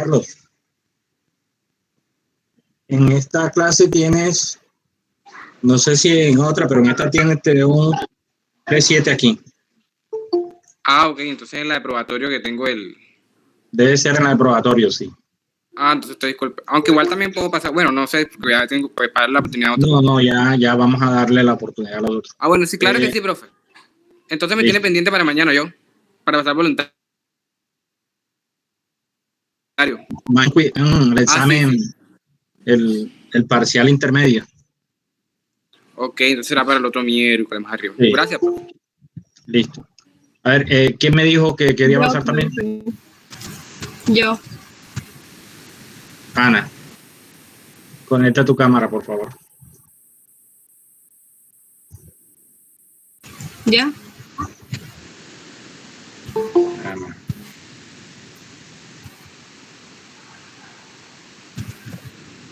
Carlos. En esta clase tienes, no sé si en otra, pero en esta tienes un 3.7 aquí. Ah, ok, entonces en la de probatorio que tengo el... Debe ser en la de probatorio, sí. Ah, entonces estoy disculpe. Aunque igual también puedo pasar, bueno, no sé, porque ya tengo que dar la oportunidad a otro. No, ya vamos a darle la oportunidad a los otros. Ah, bueno, sí, claro que sí, profe. Entonces me tiene pendiente para mañana yo, para pasar voluntario. El examen, sí. el parcial intermedio. Ok, entonces será para el otro miércoles más arriba. Sí. Gracias, profe. Listo. A ver, ¿quién me dijo que quería pasar también? Yo. Ana, conecta tu cámara, por favor. ¿Ya? Ana.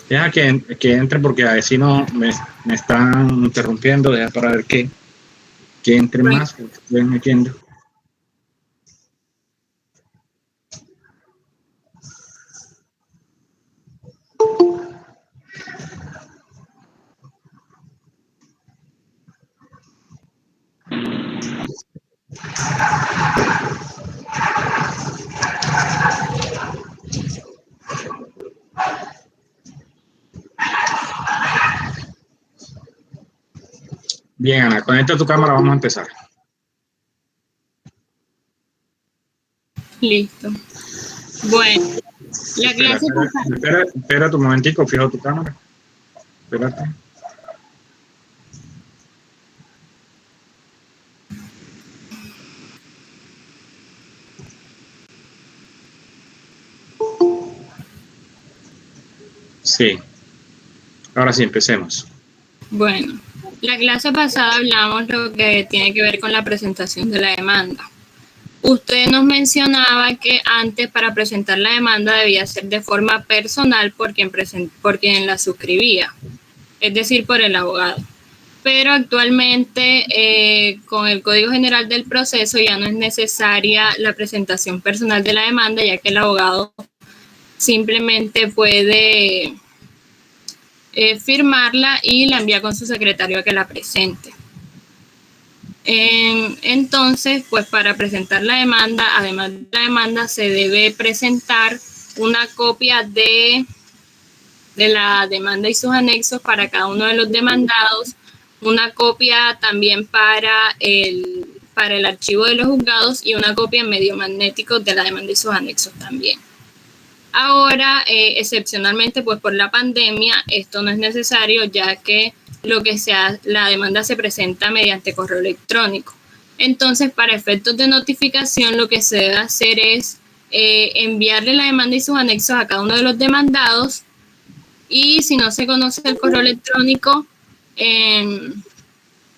Deja que entre porque a ver si no me están interrumpiendo. Deja para ver que entre más, porque estoy metiendo. Bien, Ana, conecta tu cámara, vamos a empezar. Listo. Bueno, la clase pasada. Espera tu momentico, fijo tu cámara. Espérate. Sí. Ahora sí, empecemos. Bueno, la clase pasada hablamos lo que tiene que ver con la presentación de la demanda. Usted nos mencionaba que antes para presentar la demanda debía ser de forma personal por quien la suscribía, es decir, por el abogado. Pero actualmente con el Código General del Proceso ya no es necesaria la presentación personal de la demanda, ya que el abogado simplemente puede firmarla y la envía con su secretario a que la presente. Entonces, pues para presentar la demanda, además de la demanda, se debe presentar una copia de la demanda y sus anexos para cada uno de los demandados, una copia también para el archivo de los juzgados y una copia en medio magnético de la demanda y sus anexos también. Ahora, excepcionalmente, pues por la pandemia, esto no es necesario, ya que la demanda se presenta mediante correo electrónico. Entonces, para efectos de notificación, lo que se debe hacer es enviarle la demanda y sus anexos a cada uno de los demandados, y si no se conoce el correo electrónico,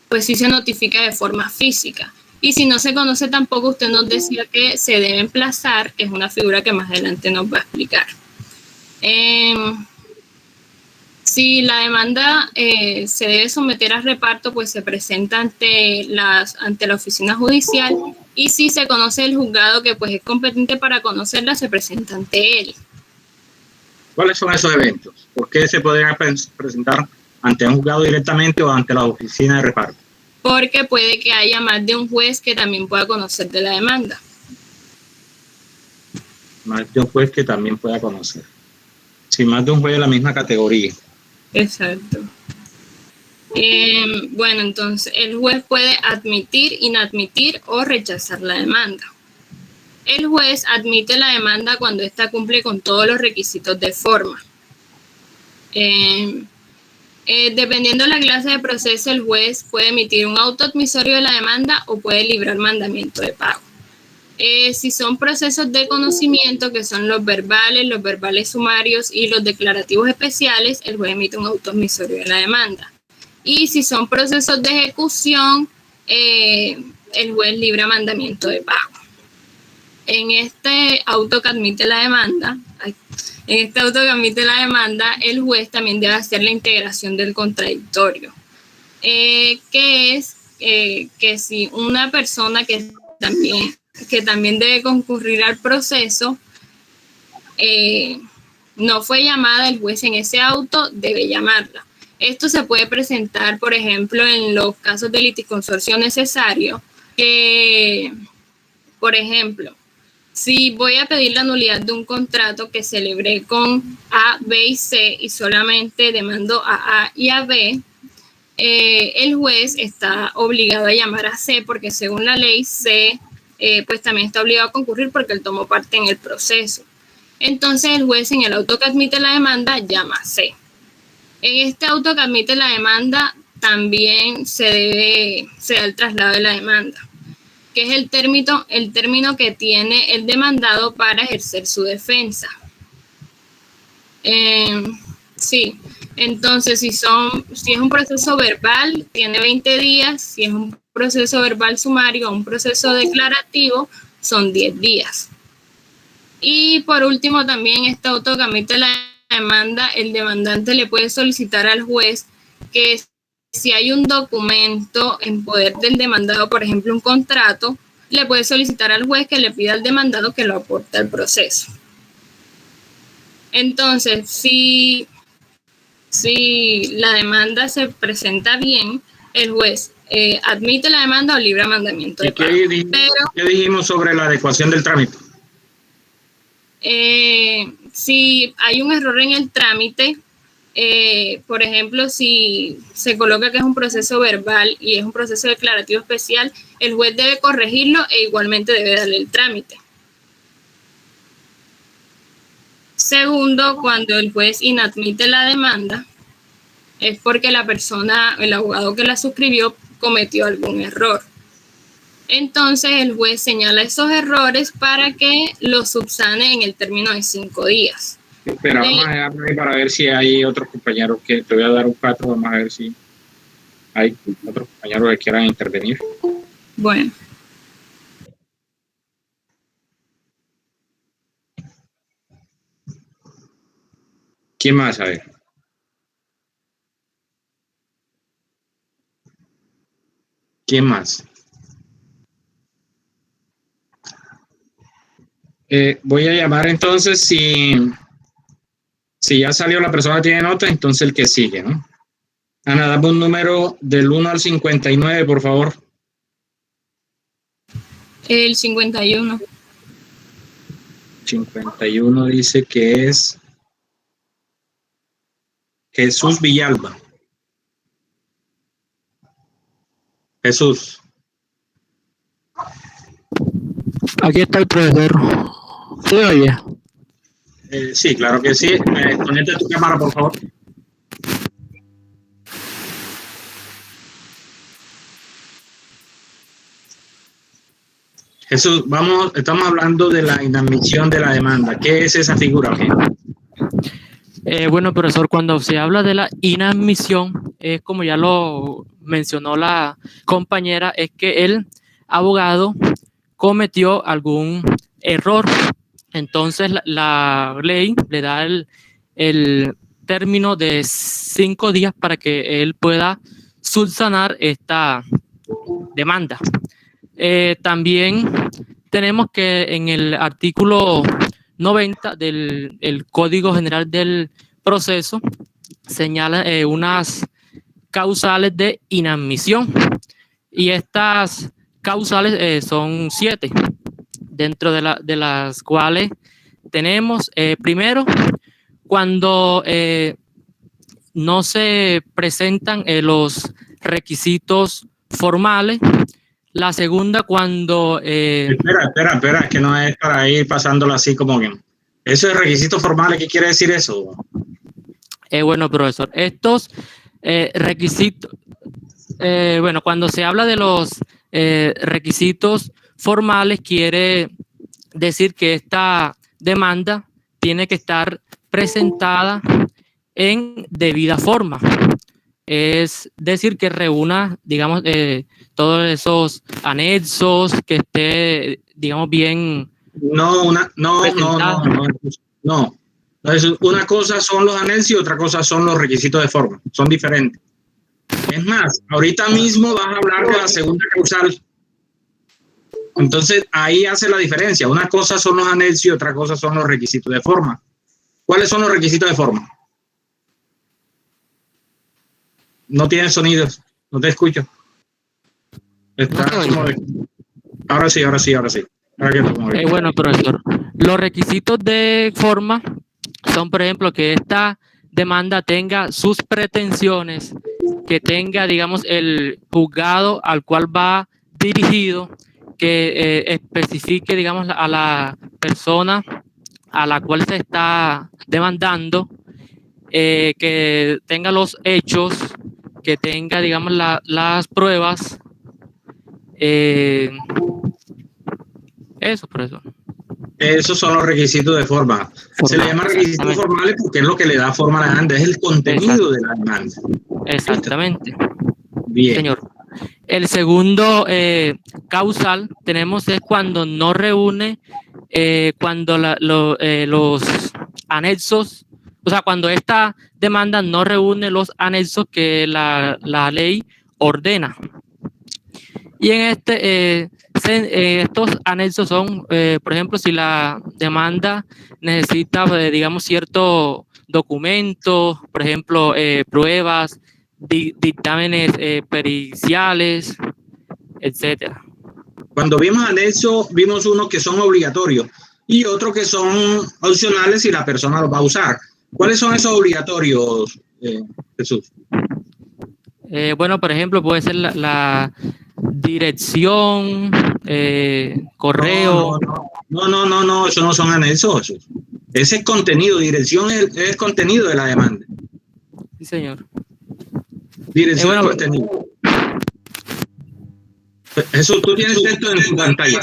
pues sí se notifica de forma física. Y si no se conoce tampoco, usted nos decía que se debe emplazar, que es una figura que más adelante nos va a explicar. Si la demanda se debe someter a reparto, pues se presenta ante la oficina judicial, y si se conoce el juzgado que pues es competente para conocerla, se presenta ante él. ¿Cuáles son esos eventos? ¿Por qué se podrían presentar ante un juzgado directamente o ante la oficina de reparto? Porque puede que haya más de un juez que también pueda conocer de la demanda. Más de un juez que también pueda conocer. Sí, más de un juez de la misma categoría. Exacto. Bueno, entonces el juez puede admitir, inadmitir o rechazar la demanda. El juez admite la demanda cuando ésta cumple con todos los requisitos de forma. Dependiendo de la clase de proceso, el juez puede emitir un auto admisorio de la demanda o puede librar mandamiento de pago. Si son procesos de conocimiento, que son los verbales sumarios y los declarativos especiales, el juez emite un auto admisorio de la demanda. Y si son procesos de ejecución, el juez libra mandamiento de pago. En este auto que admite la demanda, el juez también debe hacer la integración del contradictorio, que es que si una persona que también debe concurrir al proceso no fue llamada, el juez en ese auto debe llamarla. Esto se puede presentar, por ejemplo, en los casos de liticonsorcio necesario, que, por ejemplo, si voy a pedir la nulidad de un contrato que celebré con A, B y C y solamente demando a A y a B, el juez está obligado a llamar a C porque según la ley C pues también está obligado a concurrir porque él tomó parte en el proceso. Entonces el juez en el auto que admite la demanda llama a C. En este auto que admite la demanda también se da el traslado de la demanda, que es el término que tiene el demandado para ejercer su defensa. Sí, entonces si es un proceso verbal, tiene 20 días, si es un proceso verbal sumario o un proceso declarativo, son 10 días. Y por último, también este auto que admite la demanda, el demandante le puede solicitar al juez que si hay un documento en poder del demandado, por ejemplo un contrato, le puede solicitar al juez que le pida al demandado que lo aporte al proceso. Entonces, si la demanda se presenta bien, el juez admite la demanda o libra mandamiento de pago. ¿Qué dijimos sobre la adecuación del trámite? Si hay un error en el trámite, por ejemplo, si se coloca que es un proceso verbal y es un proceso declarativo especial, el juez debe corregirlo e igualmente debe darle el trámite. Segundo, cuando el juez inadmite la demanda, es porque la persona, el abogado que la suscribió, cometió algún error. Entonces el juez señala esos errores para que los subsane en el término de 5 días. Pero vamos a dejarlo ahí para ver si hay otros compañeros que te voy a dar un 4, vamos a ver si hay otros compañeros que quieran intervenir. Bueno. ¿Quién más? A ver. ¿Quién más? Voy a llamar entonces, si ya salió la persona que tiene nota, entonces el que sigue, ¿no? Ana, dame un número del 1 al 59, por favor. El 51. 51 dice que es Jesús Villalba. Jesús. Aquí está el profesor. ¿Sí oye? Sí, claro que sí. Conecta tu cámara, por favor. Jesús, estamos hablando de la inadmisión de la demanda. ¿Qué es esa figura? Bueno, profesor, cuando se habla de la inadmisión, es como ya lo mencionó la compañera, es que el abogado cometió algún error. Entonces la ley le da el término de 5 días para que él pueda subsanar esta demanda. También tenemos que en el artículo 90 del Código General del Proceso señala unas causales de inadmisión, y estas causales son 7, dentro de las cuales tenemos primero, cuando no se presentan los requisitos formales. La segunda, cuando... Espera, que no es para ir pasándolo así como que... ¿Eso es requisitos formales? ¿Qué quiere decir eso? Bueno, profesor, estos requisitos... bueno, cuando se habla de los requisitos formales, quiere decir que esta demanda tiene que estar presentada en debida forma. Es decir, que reúna, digamos, todos esos anexos, que esté, digamos, bien... No. Una cosa son los anexos y otra cosa son los requisitos de forma. Son diferentes. Es más, ahorita mismo vas a hablar de la segunda causal. Entonces, ahí hace la diferencia. Una cosa son los anexos y otra cosa son los requisitos de forma. ¿Cuáles son los requisitos de forma? No tiene sonidos, no te escucho. Ahora sí. Ahora que bueno, profesor, los requisitos de forma son, por ejemplo, que esta demanda tenga sus pretensiones, que tenga, digamos, el juzgado al cual va dirigido, que especifique, digamos, a la persona a la cual se está demandando, que tenga los hechos, que tenga, digamos, las pruebas. Eso, profesor. Esos son los requisitos de forma. Se le llama requisitos formales porque es lo que le da forma a la demanda, es el contenido de la demanda. Exactamente. Bien. Señor. El segundo causal tenemos es cuando no reúne, cuando los anexos, o sea, cuando esta demanda no reúne los anexos que la ley ordena. Y en estos anexos son, por ejemplo, si la demanda necesita, digamos, cierto documento, por ejemplo, pruebas, dictámenes periciales, etcétera. Cuando vimos anexos, vimos unos que son obligatorios y otros que son opcionales si la persona los va a usar. ¿Cuáles son esos obligatorios, Jesús? Bueno, por ejemplo, puede ser la dirección, correo. No, eso no son anexos. Ese es contenido, dirección es contenido de la demanda. Sí, señor. Dirección es contenido. Jesús, ¿tú tienes texto en tu pantalla?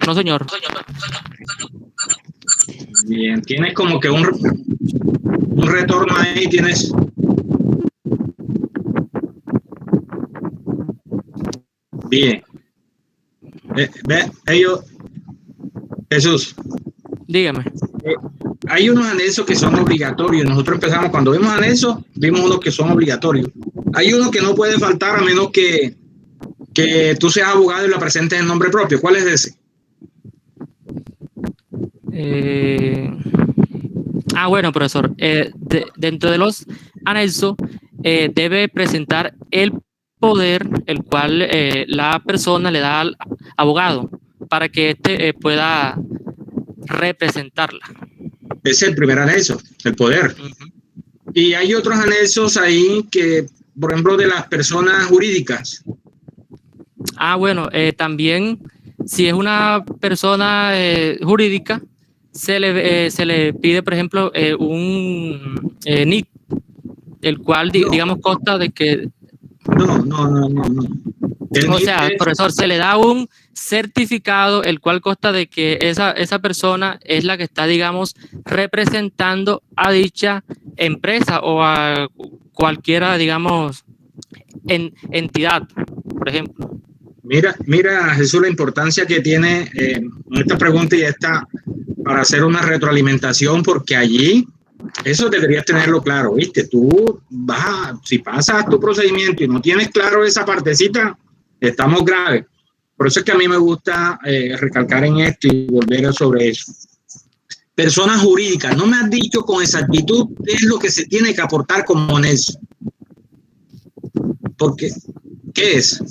No, señor. Bien, tienes como que un retorno ahí, tienes. Bien. Jesús. Dígame. Hay unos anexos que son obligatorios. Nosotros empezamos, cuando vimos anexos, vimos unos que son obligatorios. Hay uno que no puede faltar a menos que tú seas abogado y lo presentes en nombre propio. ¿Cuál es ese? Bueno, profesor. Dentro de los anexos debe presentar el poder el cual la persona le da al abogado para que éste pueda representarla. Es el primer anexo, el poder. Uh-huh. Y hay otros anexos ahí que, por ejemplo, de las personas jurídicas. Bueno, también si es una persona jurídica, se le pide, por ejemplo, un NIT, el cual, digamos, consta de que... No. O sea, profesor, se le da un certificado el cual consta de que esa persona es la que está, digamos, representando a dicha empresa o a cualquiera, digamos, entidad, por ejemplo. Mira, Jesús, la importancia que tiene esta pregunta y esta para hacer una retroalimentación, porque allí eso deberías tenerlo claro, ¿viste? Tú si pasas tu procedimiento y no tienes claro esa partecita, estamos graves. Por eso es que a mí me gusta recalcar en esto y volver sobre eso. Personas jurídicas, no me has dicho con exactitud qué es lo que se tiene que aportar como anexo. Porque, ¿qué es?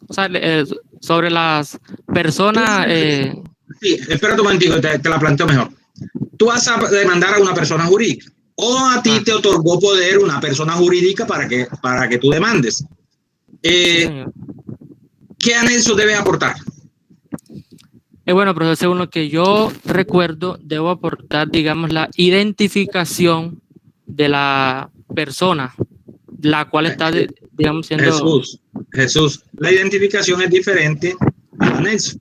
O sea, sobre las personas... Sí, espera un momentito, te la planteo mejor. Tú vas a demandar a una persona jurídica o a ti te otorgó poder una persona jurídica para que tú demandes. ¿Qué anexo debes aportar? Bueno, profesor, según lo que yo recuerdo, debo aportar, digamos, la identificación de la persona, la cual está, digamos, siendo... Jesús, la identificación es diferente al anexo.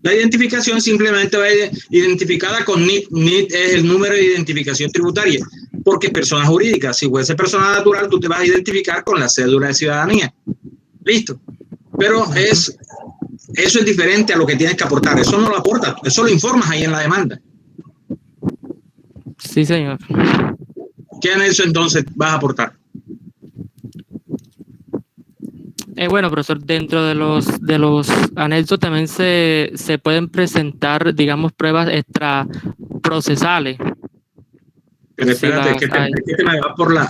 La identificación simplemente va identificada con NIT. NIT es el número de identificación tributaria, porque es persona jurídica. Si fuese persona natural, tú te vas a identificar con la cédula de ciudadanía. Listo. Pero eso es diferente a lo que tienes que aportar. Eso no lo aportas, eso lo informas ahí en la demanda. Sí, señor. ¿Qué anexo entonces vas a aportar? Bueno, profesor, dentro de los anexos también se pueden presentar, digamos, pruebas extraprocesales. Pero espérate, es que te me va por la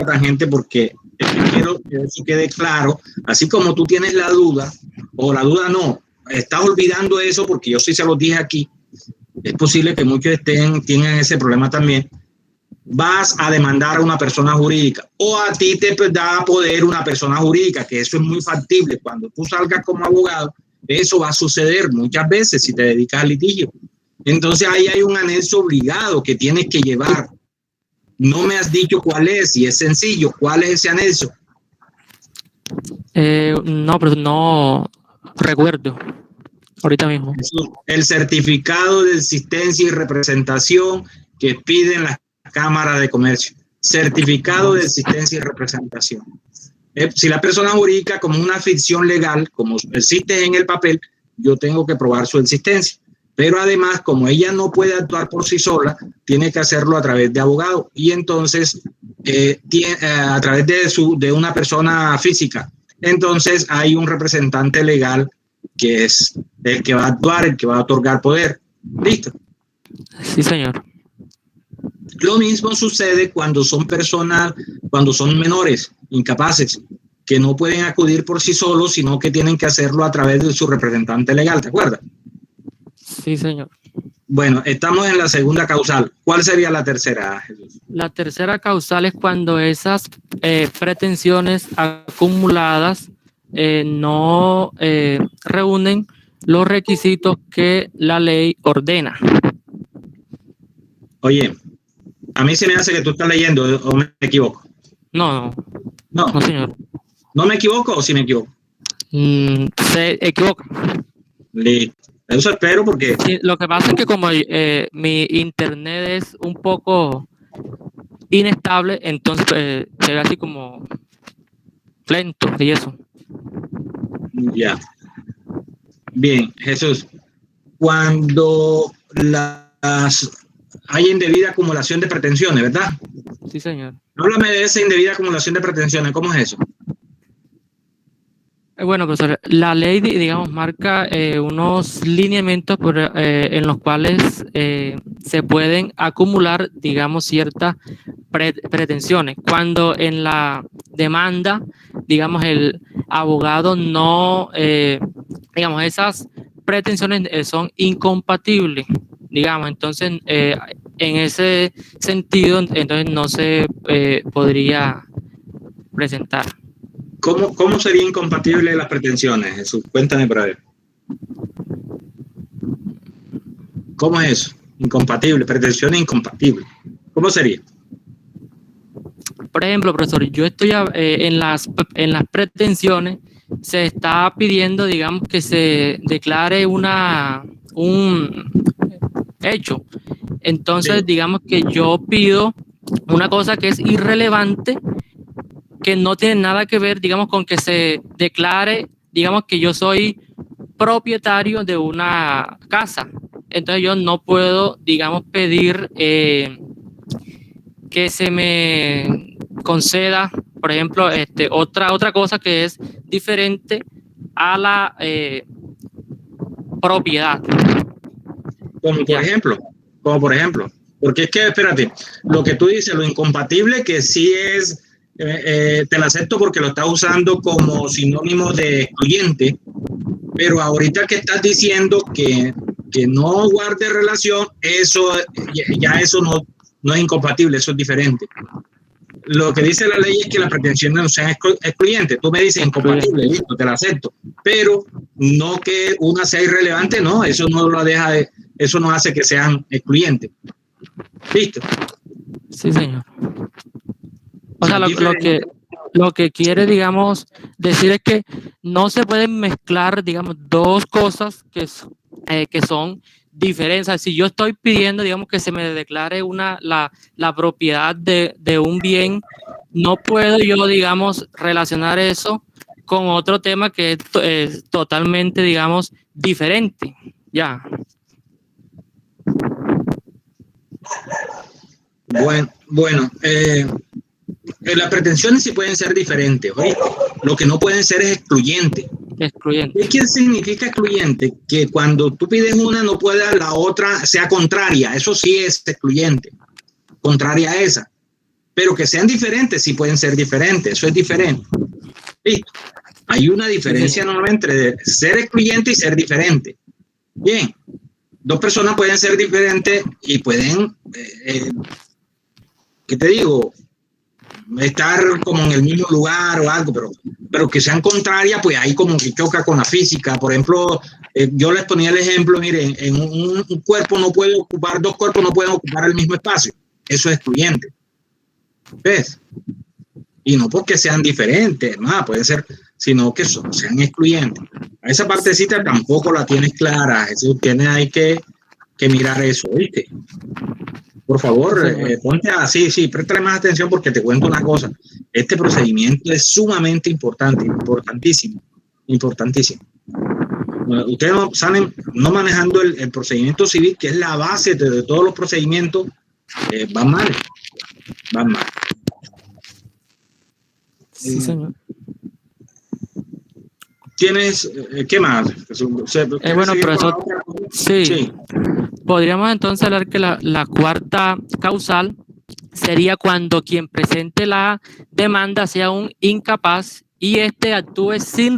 tangente porque es que quiero que eso quede claro. Así como tú tienes la duda, o la duda no, estás olvidando eso porque yo sí se los dije aquí. Es posible que muchos tengan ese problema también. Vas a demandar a una persona jurídica o a ti te da poder una persona jurídica, que eso es muy factible. Cuando tú salgas como abogado, eso va a suceder muchas veces si te dedicas al litigio. Entonces ahí hay un anexo obligado que tienes que llevar. No me has dicho cuál es, y es sencillo. ¿Cuál es ese anexo? No, pero no recuerdo ahorita mismo. El certificado de existencia y representación que piden las cámaras de comercio. Certificado de existencia y representación. Si la persona jurídica, como una ficción legal, como existe en el papel, yo tengo que probar su existencia. Pero además, como ella no puede actuar por sí sola, tiene que hacerlo a través de abogado. Y entonces, a través de una persona física. Entonces, hay un representante legal que es el que va a actuar, el que va a otorgar poder. ¿Listo? Sí, señor. Lo mismo sucede cuando son menores, incapaces, que no pueden acudir por sí solos, sino que tienen que hacerlo a través de su representante legal, ¿te acuerdas? Sí, señor. Bueno, estamos en la segunda causal. ¿Cuál sería la tercera, Jesús? La tercera causal es cuando esas pretensiones acumuladas no reúnen los requisitos que la ley ordena. Oye, a mí se me hace que tú estás leyendo, ¿o me equivoco? No, señor. ¿No me equivoco o sí me equivoco? Se equivoca. Listo. Eso espero porque... Sí, lo que pasa es que como mi internet es un poco inestable, entonces se ve así como lento y eso. Ya. Bien, Jesús. Cuando hay indebida acumulación de pretensiones, ¿verdad? Sí, señor. Háblame de esa indebida acumulación de pretensiones. ¿Cmo es eso? Bueno, profesor, la ley, digamos, marca unos lineamientos en los cuales se pueden acumular, digamos, ciertas pretensiones. Cuando en la demanda, digamos, el abogado no, digamos, esas pretensiones son incompatibles, digamos, entonces, en ese sentido, entonces no se podría presentar. ¿Cómo sería incompatible las pretensiones, Jesús? Cuéntame para ver. ¿Cómo es eso? Incompatible, pretensiones incompatibles. ¿Cómo sería? Por ejemplo, profesor, yo estoy en las pretensiones, se está pidiendo, digamos, que se declare un hecho. Entonces, sí, digamos que yo pido una cosa que es irrelevante, que no tiene nada que ver, digamos, con que se declare, digamos, que yo soy propietario de una casa. Entonces yo no puedo, digamos, pedir que se me conceda, por ejemplo, otra cosa que es diferente a la propiedad. Como por ejemplo, porque es que, espérate, lo que tú dices, lo incompatible, que sí es, te lo acepto porque lo estás usando como sinónimo de excluyente, pero ahorita que estás diciendo que no guarde relación, eso no es incompatible, eso es diferente. Lo que dice la ley es que las pretensiones no sean excluyentes. Tú me dices incompatible, listo, te la acepto, pero no que una sea irrelevante, no, eso no lo deja eso no hace que sean excluyentes. ¿Listo? Sí, señor. O sea, lo que quiere, digamos, decir es que no se pueden mezclar, digamos, dos cosas que son diferentes. Si yo estoy pidiendo, digamos, que se me declare la propiedad de un bien, no puedo yo, digamos, relacionar eso con otro tema que es totalmente, digamos, diferente. Ya. Las pretensiones sí pueden ser diferentes, ¿oíste? Lo que no pueden ser es excluyentes. Excluyente. ¿Qué significa excluyente? Que cuando tú pides una no pueda la otra sea contraria. Eso sí es excluyente, contraria a esa. Pero que sean diferentes sí pueden ser diferentes. Eso es diferente. ¿Listo? Hay una diferencia normalmente entre ser excluyente y ser diferente. Bien, dos personas pueden ser diferentes y pueden, ¿qué te digo? Estar como en el mismo lugar o algo, pero que sean contrarias, pues ahí como que choca con la física. Por ejemplo, yo les ponía el ejemplo, miren, en un cuerpo no puede ocupar, dos cuerpos no pueden ocupar el mismo espacio. Eso es excluyente. ¿Ves? Y no porque sean diferentes, no, puede ser, sino que sean excluyentes. A esa partecita tampoco la tienes clara, eso hay que mirar eso, ¿viste? Por favor, ponte así, sí, préstale más atención porque te cuento una cosa. Este procedimiento es sumamente importante, importantísimo, importantísimo. Ustedes no salen no manejando el procedimiento civil, que es la base de todos los procedimientos, van mal. Sí, señor. ¿Tienes qué más? Bueno, profesor, sí. Podríamos entonces hablar que la cuarta causal sería cuando quien presente la demanda sea un incapaz y éste actúe sin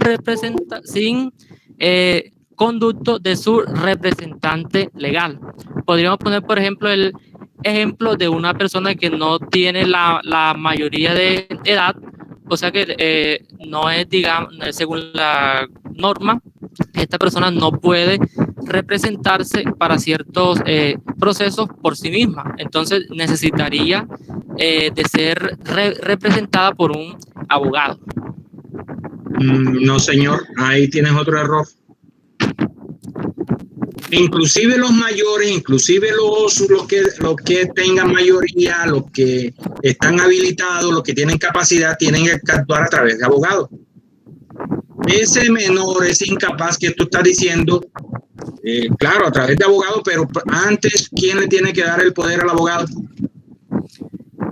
conducto de su representante legal. Podríamos poner, por ejemplo, el ejemplo de una persona que no tiene la mayoría de edad, o sea que no es, digamos, según la norma, esta persona no puede representarse para ciertos procesos por sí misma. Entonces necesitaría de ser representada por un abogado. No, señor, ahí tienes otro error. Inclusive los mayores, inclusive los que tengan mayoría, los que están habilitados, los que tienen capacidad, tienen que actuar a través de abogados. Ese menor, ese incapaz que tú estás diciendo, claro, a través de abogados, pero antes, ¿quién le tiene que dar el poder al abogado?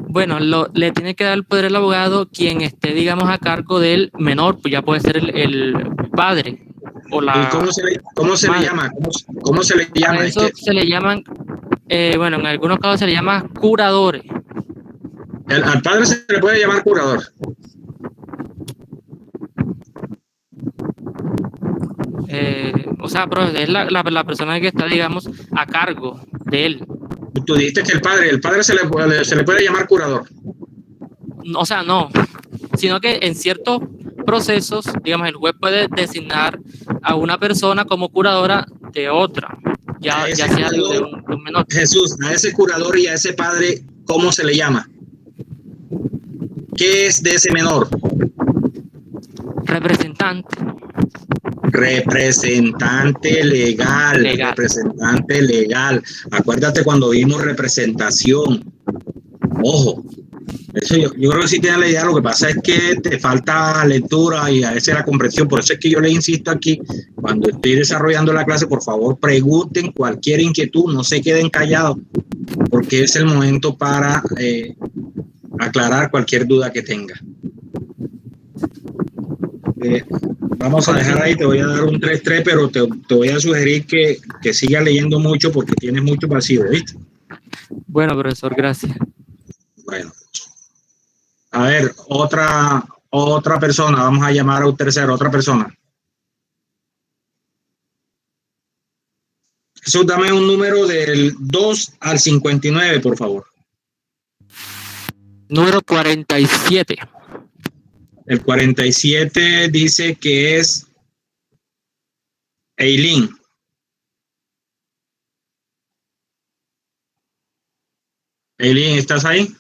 Bueno, le tiene que dar el poder al abogado quien esté, digamos, a cargo del menor, pues ya puede ser el padre o la. ¿Y cómo se le llama? ¿Cómo se le llama? A eso se le llaman, bueno, en algunos casos se le llama curadores. Al padre se le puede llamar curador. O sea, pero es la persona que está, digamos, a cargo de él. Tú dijiste que el padre se le puede llamar curador. O sea, no, sino que en ciertos procesos, digamos, el juez puede designar a una persona como curadora de otra, ya sea de un menor. Jesús, a ese curador y a ese padre, ¿cómo se le llama? ¿Qué es de ese menor? Representante legal. Representante legal. Acuérdate cuando vimos representación. Ojo, eso yo creo que sí tienes la idea. Lo que pasa es que te falta lectura y a veces la comprensión. Por eso es que yo le insisto aquí, cuando estoy desarrollando la clase, por favor pregunten cualquier inquietud, no se queden callados, porque es el momento para aclarar cualquier duda que tenga. Vamos a dejar ahí, te voy a dar un 3-3, pero te voy a sugerir que sigas leyendo mucho porque tienes mucho pasivo, ¿viste? Bueno, profesor, gracias. Bueno, a ver, otra persona, vamos a llamar a un tercero, otra persona. Jesús, dame un número del 2 al 59, por favor. Número 47. El 47 dice que es Eileen. Eileen, ¿estás ahí?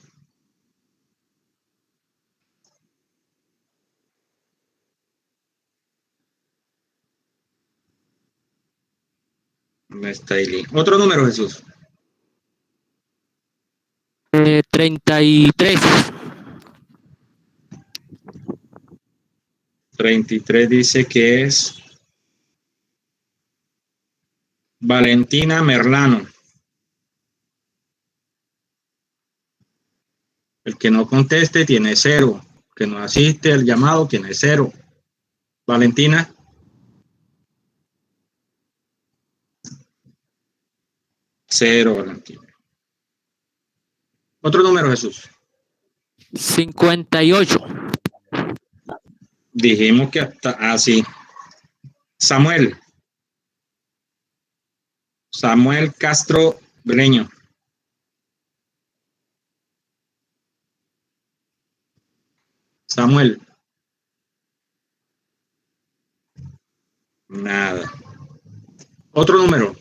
No está Eileen. Otro número, Jesús. 33. 33 dice que es Valentina Merlano. El que no conteste tiene 0. Que no asiste al llamado tiene 0. Valentina. Cero, Valentina. Otro número, Jesús. 58. Dijimos que hasta así. Samuel Castro Breño. Samuel. Nada. Otro número.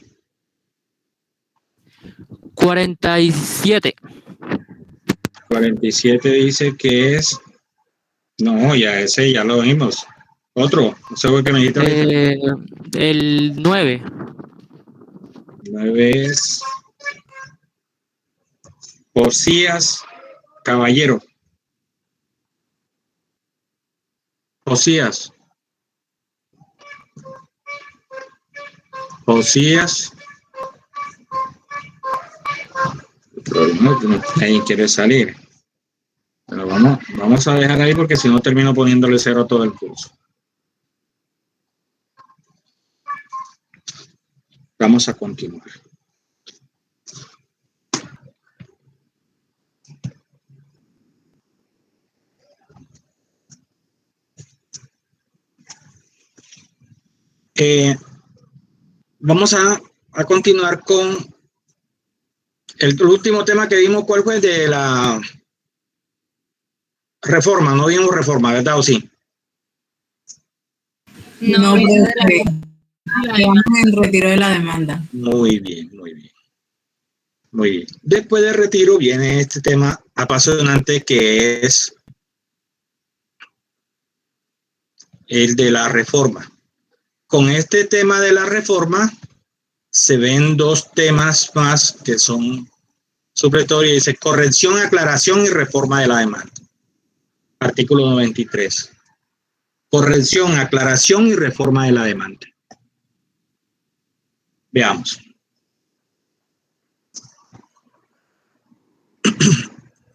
47. 47 dice que es. No, ya ese ya lo vimos. Otro, no sé por qué me dijiste ahorita. El 9. 9 es Josías Caballero. Josías. Ahí quiere salir. Pero vamos a dejar ahí porque si no termino poniéndole 0 a todo el curso. Vamos a continuar. Vamos a continuar con el último tema que vimos. ¿Cuál fue? De la reforma. No vimos reforma, ¿verdad? ¿O sí? No, quedamos en retiro de la demanda. Muy bien. Después del retiro viene este tema apasionante que es el de la reforma. Con este tema de la reforma se ven dos temas más que son supletorios. Dice corrección, aclaración y reforma de la demanda. Artículo 93. Corrección, aclaración y reforma de la demanda. Veamos.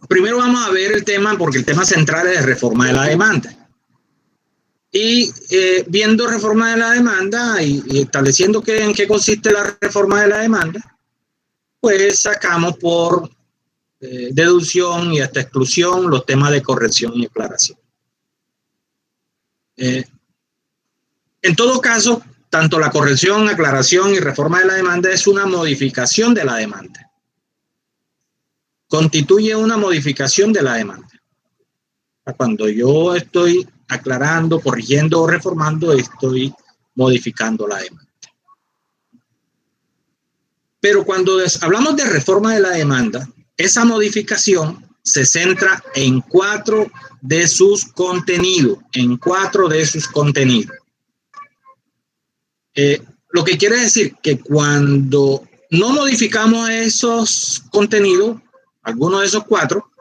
Primero vamos a ver el tema, porque el tema central es de reforma de la demanda. Y viendo reforma de la demanda y estableciendo en qué consiste la reforma de la demanda, pues sacamos por deducción y hasta exclusión los temas de corrección y aclaración. En todo caso, tanto la corrección, aclaración y reforma de la demanda es una modificación de la demanda. Constituye una modificación de la demanda. Cuando yo estoy aclarando, corrigiendo o reformando, estoy modificando la demanda. Pero cuando hablamos de reforma de la demanda, esa modificación se centra en 4 de sus contenidos, lo que quiere decir que cuando no modificamos esos contenidos, alguno de esos 4,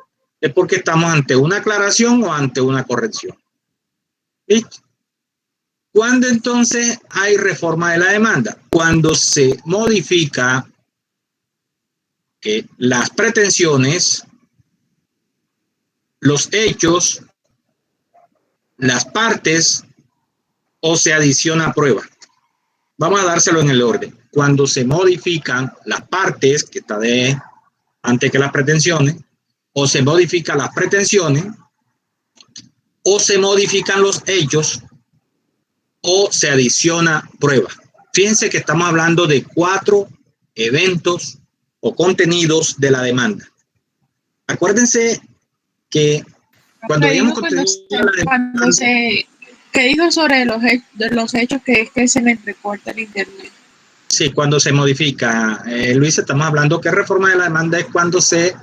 es porque estamos ante una aclaración o ante una corrección. ¿Listo? ¿Cuándo entonces hay reforma de la demanda? Cuando se modifica las pretensiones, los hechos, las partes o se adiciona prueba. Vamos a dárselo en el orden. Cuando se modifican las partes, que está antes que las pretensiones, o se modifican las pretensiones, o se modifican los hechos, o se adiciona prueba. Fíjense que estamos hablando de 4 eventos o contenidos de la demanda. Acuérdense que cuando digamos ¿qué dijo sobre los hechos que es que se les recorta el internet? Sí, cuando se modifica, Luis, estamos hablando que reforma de la demanda es cuando se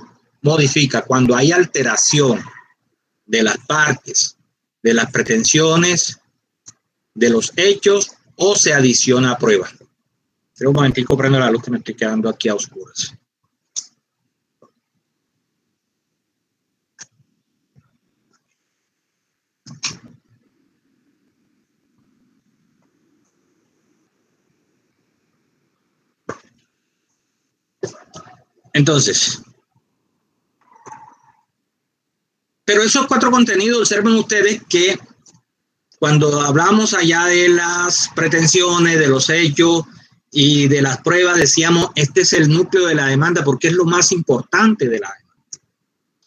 modifica, cuando hay alteración de las partes, de las pretensiones, de los hechos o se adiciona prueba. Espera un momentico, prendo la luz que me estoy quedando aquí a oscuras. Entonces, Pero esos 4 contenidos, observen ustedes que cuando hablamos allá de las pretensiones, de los hechos y de las pruebas, decíamos, este es el núcleo de la demanda porque es lo más importante de la demanda.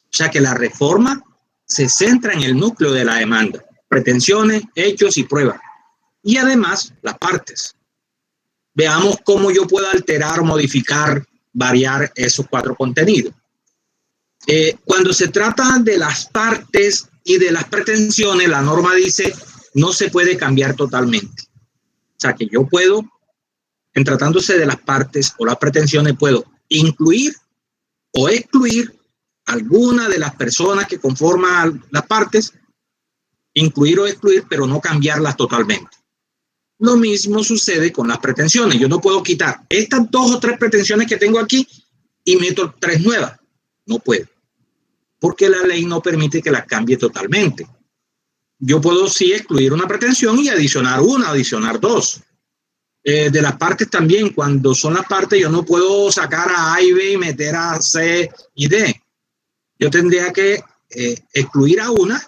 O sea que la reforma se centra en el núcleo de la demanda, pretensiones, hechos y pruebas. Y además, las partes. Veamos cómo yo puedo alterar, modificar, variar esos 4 contenidos. Cuando se trata de las partes y de las pretensiones, la norma dice no se puede cambiar totalmente. O sea que yo puedo, en tratándose de las partes o las pretensiones, puedo incluir o excluir alguna de las personas que conforman las partes, incluir o excluir, pero no cambiarlas totalmente. Lo mismo sucede con las pretensiones. Yo no puedo quitar estas 2 o 3 pretensiones que tengo aquí y meto 3 nuevas. No puedo, porque la ley no permite que las cambie totalmente. Yo puedo sí excluir una pretensión y adicionar una, adicionar 2. De las partes también, cuando son las partes, yo no puedo sacar a A y B y meter a C y D. Yo tendría que excluir a una,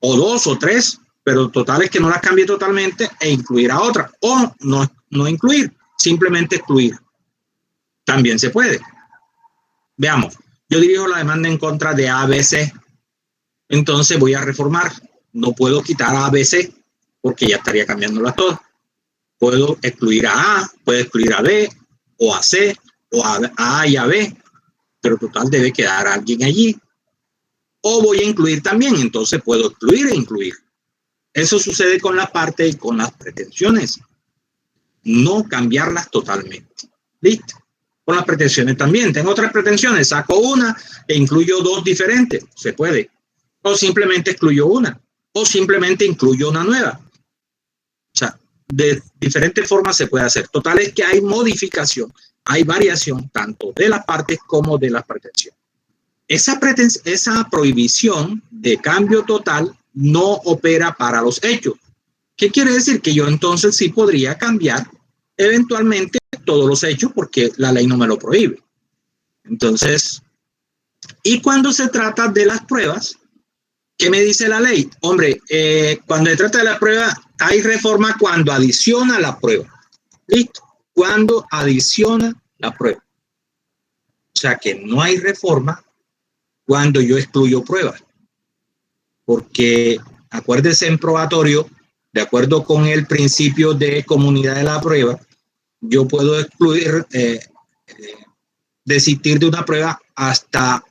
o 2 o 3, pero total es que no las cambie totalmente e incluir a otra. O no incluir, simplemente excluir. También se puede. Veamos, yo dirijo la demanda en contra de ABC. Entonces voy a reformar. No puedo quitar a ABC porque ya estaría cambiándolas todas. Puedo excluir a A, puedo excluir a B, o a C, o a A y a B, pero total debe quedar alguien allí. O voy a incluir también, entonces puedo excluir e incluir. Eso sucede con la parte y con las pretensiones. No cambiarlas totalmente. ¿Listo? Con las pretensiones también. Tengo 3 pretensiones, saco una e incluyo 2 diferentes. Se puede. O simplemente excluyo una. O simplemente incluyo una nueva. O sea, de diferentes formas se puede hacer. Total es que hay modificación, hay variación tanto de las partes como de las pretensiones. Esa prohibición de cambio total no opera para los hechos. ¿Qué quiere decir? Que yo entonces sí podría cambiar eventualmente todos los hechos porque la ley no me lo prohíbe. Entonces, y cuando se trata de las pruebas, ¿qué me dice la ley? Hombre, cuando se trata de la prueba, hay reforma cuando adiciona la prueba. ¿Listo? Cuando adiciona la prueba. O sea que no hay reforma cuando yo excluyo pruebas. Porque acuérdese en probatorio, de acuerdo con el principio de comunidad de la prueba, yo puedo excluir, desistir de una prueba hasta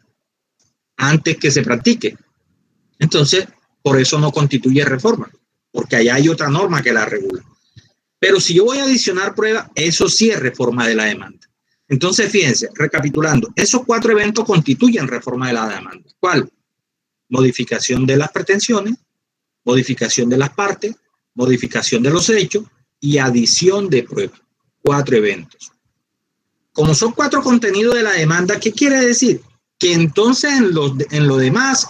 antes que se practique. Entonces, por eso no constituye reforma, porque allá hay otra norma que la regula. Pero si yo voy a adicionar prueba, eso sí es reforma de la demanda. Entonces, fíjense, recapitulando, esos 4 eventos constituyen reforma de la demanda. ¿Cuál? Modificación de las pretensiones, modificación de las partes, modificación de los hechos y adición de pruebas. 4 eventos. Como son 4 contenidos de la demanda, ¿qué quiere decir? Que entonces en lo demás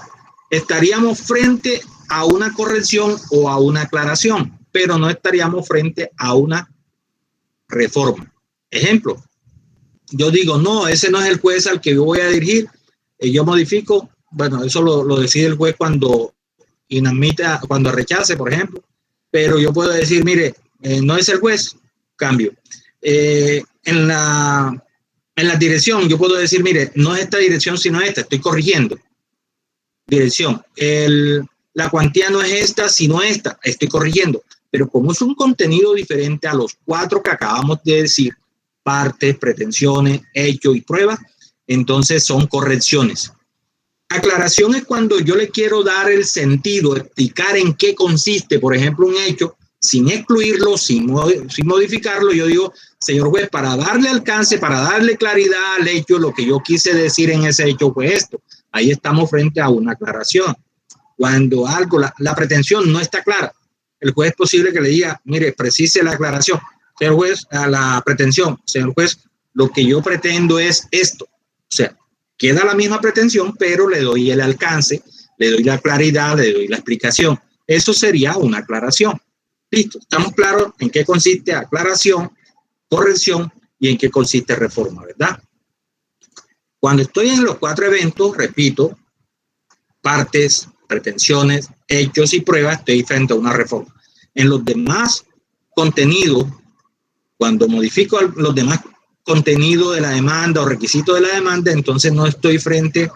estaríamos frente a una corrección o a una aclaración, pero no estaríamos frente a una reforma. Ejemplo, yo digo, no, ese no es el juez al que yo voy a dirigir, yo modifico, bueno, eso lo decide el juez cuando inadmite, cuando rechace, por ejemplo, pero yo puedo decir, mire, no es el juez, cambio. En la dirección, yo puedo decir, mire, no es esta dirección, sino esta, estoy corrigiendo. Dirección, la cuantía no es esta, sino esta, estoy corrigiendo. Pero como es un contenido diferente a los 4 que acabamos de decir, partes, pretensiones, hechos y pruebas, entonces son correcciones. Aclaración es cuando yo le quiero dar el sentido, explicar en qué consiste, por ejemplo, un hecho, sin excluirlo, sin modificarlo. Yo digo, señor juez, para darle alcance, para darle claridad al hecho, lo que yo quise decir en ese hecho fue esto. Ahí estamos frente a una aclaración. Cuando algo, la pretensión no está clara, el juez es posible que le diga, mire, precise la aclaración. Señor juez, a la pretensión, señor juez, lo que yo pretendo es esto. O sea, queda la misma pretensión, pero le doy el alcance, le doy la claridad, le doy la explicación. Eso sería una aclaración. Listo, estamos claros en qué consiste aclaración, corrección y en qué consiste reforma, ¿verdad? Cuando estoy en los 4 eventos, repito, partes, pretensiones, hechos y pruebas, estoy frente a una reforma. En los demás contenidos, cuando modifico los demás contenidos de la demanda o requisitos de la demanda, entonces no estoy frente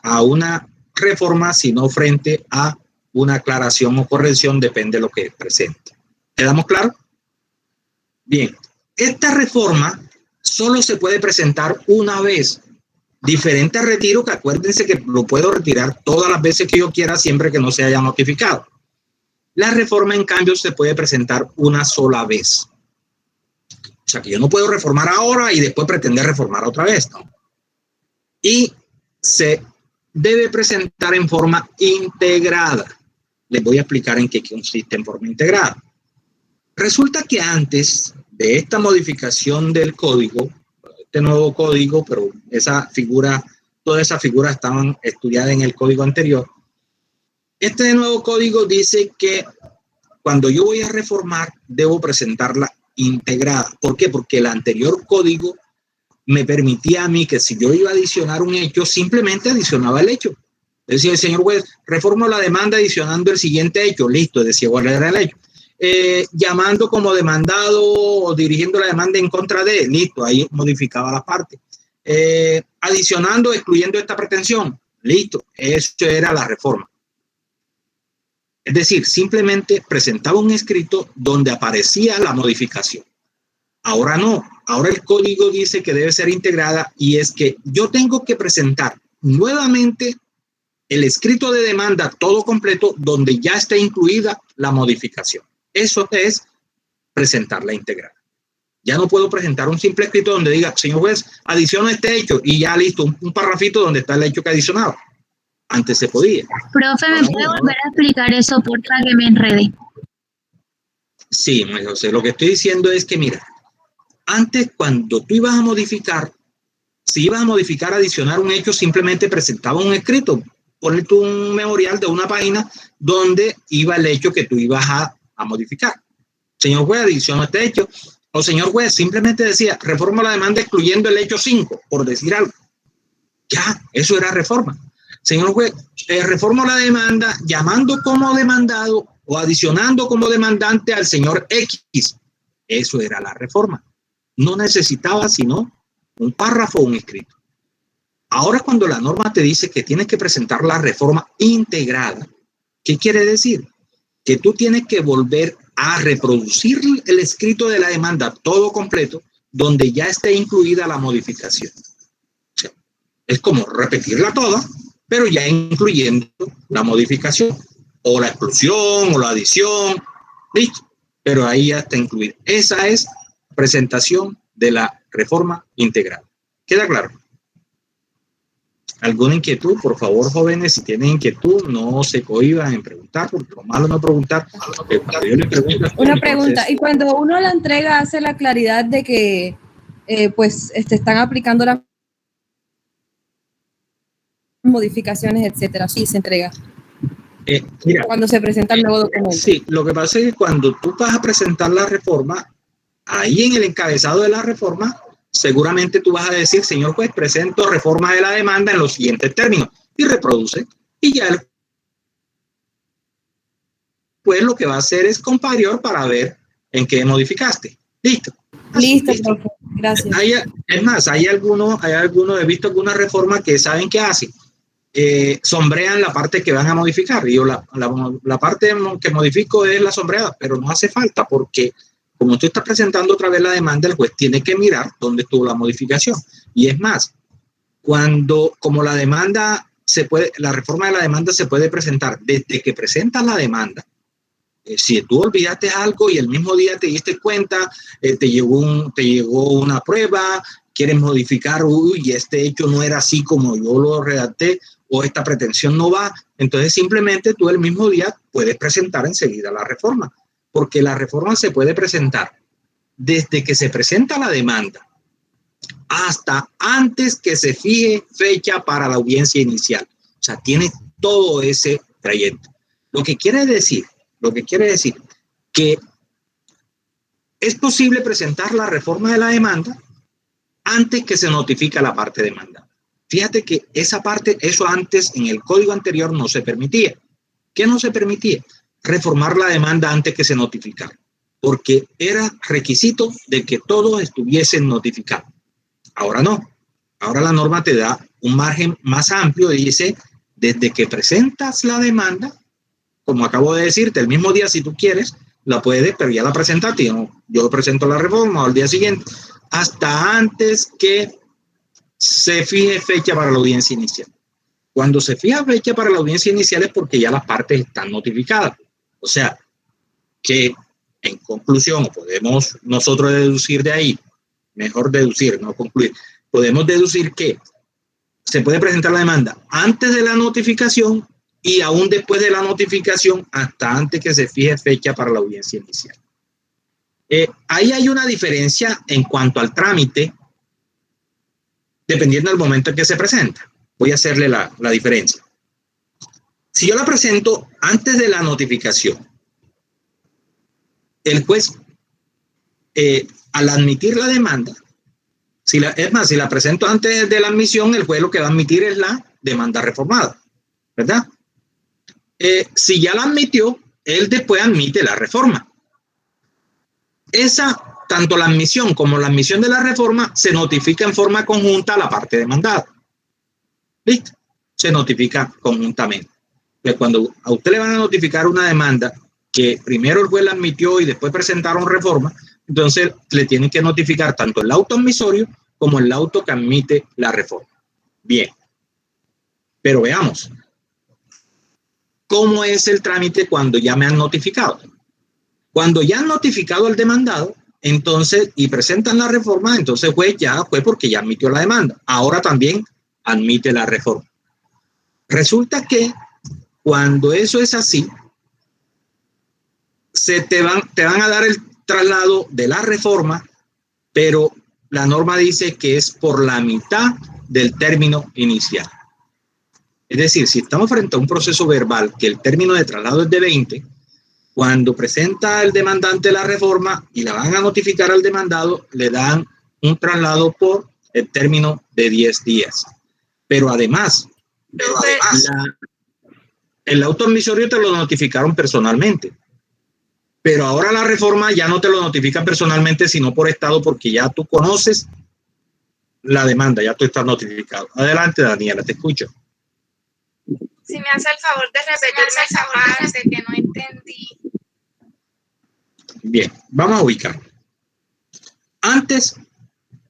a una reforma, sino frente a una aclaración o corrección, depende de lo que presente. ¿Quedamos claros? Bien, esta reforma solo se puede presentar una vez. Diferente a retiro, que acuérdense que lo puedo retirar todas las veces que yo quiera, siempre que no se haya notificado. La reforma, en cambio, se puede presentar una sola vez. O sea, que yo no puedo reformar ahora y después pretender reformar otra vez, ¿no? Y se debe presentar en forma integrada. Les voy a explicar en qué consiste en forma integrada. Resulta que antes de esta modificación del código, este nuevo código, pero esa figura, todas esas figuras estaban estudiadas en el código anterior. Este nuevo código dice que cuando yo voy a reformar, debo presentarla integrada. ¿Por qué? Porque el anterior código me permitía a mí que si yo iba a adicionar un hecho, simplemente adicionaba el hecho. Decía el señor juez, reformo la demanda adicionando el siguiente hecho. Listo, decía cuál era el hecho. Llamando como demandado o dirigiendo la demanda en contra de él. Listo, ahí modificaba la parte. Adicionando, excluyendo esta pretensión. Listo, eso era la reforma. Es decir, simplemente presentaba un escrito donde aparecía la modificación. Ahora no, ahora el código dice que debe ser integrada y es que yo tengo que presentar nuevamente el escrito de demanda todo completo donde ya está incluida la modificación. Eso es presentarla integrada. Ya no puedo presentar un simple escrito donde diga, señor juez, adiciona este hecho y ya listo, un parrafito donde está el hecho que adicionaba. Antes se podía. Profe, ¿me puede volver a explicar eso, porfa, que me enredé? Sí, María José, lo que estoy diciendo es que, mira, antes cuando tú ibas a modificar, si ibas a modificar, adicionar un hecho, simplemente presentaba un escrito, ponle tú un memorial de una página donde iba el hecho que tú ibas a modificar. Señor juez, adiciona este hecho. O señor juez, simplemente decía, reforma la demanda excluyendo el hecho 5, por decir algo. Ya, eso era reforma. Señor juez, reformo la demanda llamando como demandado o adicionando como demandante al señor X. Eso era la reforma. No necesitaba sino un párrafo o un escrito. Ahora cuando la norma te dice que tienes que presentar la reforma integrada, ¿qué quiere decir? Que tú tienes que volver a reproducir el escrito de la demanda todo completo donde ya esté incluida la modificación. O sea, es como repetirla toda, pero ya incluyendo la modificación o la exclusión o la adición, listo, pero ahí ya está incluida. Esa es presentación de la reforma integral. ¿Queda claro? ¿Alguna inquietud? Por favor, jóvenes, si tienen inquietud, no se cohíban en preguntar, porque lo malo no preguntar. Yo les pregunto, una pregunta, y cuando uno la entrega hace la claridad de que están aplicando las modificaciones, etcétera, sí se entrega. Mira, cuando se presenta el nuevo documento. Sí, lo que pasa es que cuando tú vas a presentar la reforma, ahí en el encabezado de la reforma, seguramente tú vas a decir, señor juez, presento reforma de la demanda en los siguientes términos, y reproduce, y ya el juez lo que va a hacer es comparior para ver en qué modificaste. Listo. Listo, profe. Gracias. Es más, hay algunos, he visto algunas reformas que saben qué hacen. Sombrean la parte que van a modificar. Y yo la parte que modifico es la sombreada, pero no hace falta porque como tú estás presentando otra vez la demanda, el juez tiene que mirar dónde estuvo la modificación. Y es más, como la demanda la reforma de la demanda se puede presentar desde que presentas la demanda. Si tú olvidaste algo y el mismo día te diste cuenta, te llegó una prueba, quieres modificar, y este hecho no era así como yo lo redacté, o esta pretensión no va, entonces simplemente tú el mismo día puedes presentar enseguida la reforma, porque la reforma se puede presentar desde que se presenta la demanda hasta antes que se fije fecha para la audiencia inicial. O sea, tiene todo ese trayecto. Lo que quiere decir que es posible presentar la reforma de la demanda antes que se notifica la parte demandada. fíjate que esa parte, eso antes en el código anterior no se permitía. ¿Qué no se permitía? Reformar la demanda antes que se notificara, porque era requisito de que todos estuviesen notificados. Ahora no. Ahora la norma te da un margen más amplio y dice, desde que presentas la demanda, como acabo de decirte, el mismo día si tú quieres, la puedes, pero ya la presentaste. Yo presento la reforma al día siguiente, hasta antes que se fije fecha para la audiencia inicial. Cuando se fija fecha para la audiencia inicial es porque ya las partes están notificadas. O sea, que en conclusión, podemos nosotros deducir de ahí, mejor deducir, no concluir, podemos deducir que se puede presentar la demanda antes de la notificación y aún después de la notificación hasta antes que se fije fecha para la audiencia inicial. Ahí hay una diferencia en cuanto al trámite, dependiendo del momento en que se presenta. Voy a hacerle la diferencia. Si yo la presento antes de la notificación, el juez, al admitir la demanda, si la presento antes de la admisión, el juez lo que va a admitir es la demanda reformada, ¿verdad? Si ya la admitió, él después admite la reforma. Tanto la admisión como la admisión de la reforma se notifica en forma conjunta a la parte demandada. ¿Listo? Se notifica conjuntamente. Pues cuando a usted le van a notificar una demanda que primero el juez la admitió y después presentaron reforma, entonces le tienen que notificar tanto el auto admisorio como el auto que admite la reforma. Bien. Pero veamos. ¿Cómo es el trámite cuando ya me han notificado? Cuando ya han notificado al demandado, entonces, y presentan la reforma, entonces juez ya fue porque ya admitió la demanda. Ahora también admite la reforma. Resulta que cuando eso es así, te van a dar el traslado de la reforma, pero la norma dice que es por la mitad del término inicial. Es decir, si estamos frente a un proceso verbal que el término de traslado es de 20, cuando presenta el demandante la reforma y la van a notificar al demandado, le dan un traslado por el término de 10 días. Pero además el auto admisorio te lo notificaron personalmente. Pero ahora la reforma ya no te lo notifica personalmente, sino por estado, porque ya tú conoces la demanda, ya tú estás notificado. Adelante, Daniela, te escucho. Si me hace el favor de repetirme esa parte que no entendí. Bien, vamos a ubicar. Antes,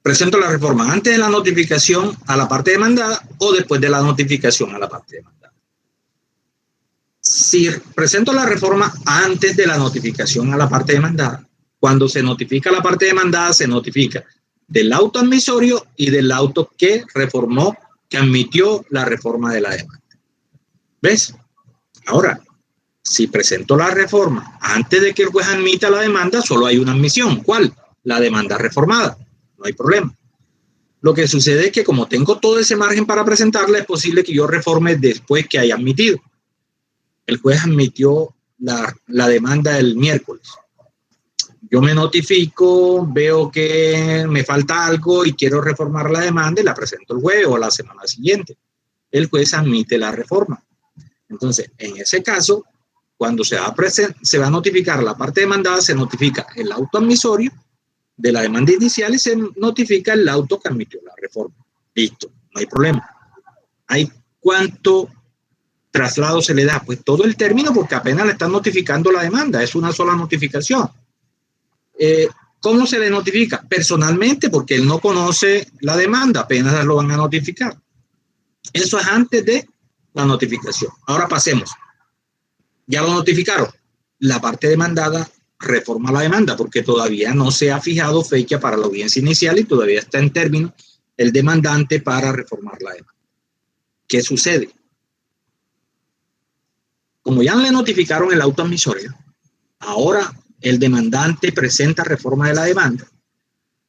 presento la reforma, antes de la notificación a la parte demandada o después de la notificación a la parte demandada. Si presento la reforma antes de la notificación a la parte demandada, cuando se notifica a la parte demandada, se notifica del auto admisorio y del auto que reformó, que admitió la reforma de la demanda. ¿Ves? Ahora, si presento la reforma antes de que el juez admita la demanda, solo hay una admisión. ¿Cuál? La demanda reformada. No hay problema. Lo que sucede es que como tengo todo ese margen para presentarla, es posible que yo reforme después que haya admitido. El juez admitió la demanda el miércoles. Yo me notifico, veo que me falta algo y quiero reformar la demanda y la presento el jueves o la semana siguiente. El juez admite la reforma. Entonces, en ese caso, cuando se va a notificar la parte demandada, se notifica el auto admisorio de la demanda inicial y se notifica el auto que admitió la reforma. Listo, no hay problema. ¿Hay cuánto traslado se le da? Pues todo el término, porque apenas le están notificando la demanda, es una sola notificación. ¿Cómo se le notifica? Personalmente, porque él no conoce la demanda, apenas lo van a notificar. Eso es antes de la notificación. Ahora pasemos. Ya lo notificaron. La parte demandada reforma la demanda porque todavía no se ha fijado fecha para la audiencia inicial y todavía está en término el demandante para reformar la demanda. ¿Qué sucede? Como ya le notificaron el auto admisorio, ahora el demandante presenta reforma de la demanda,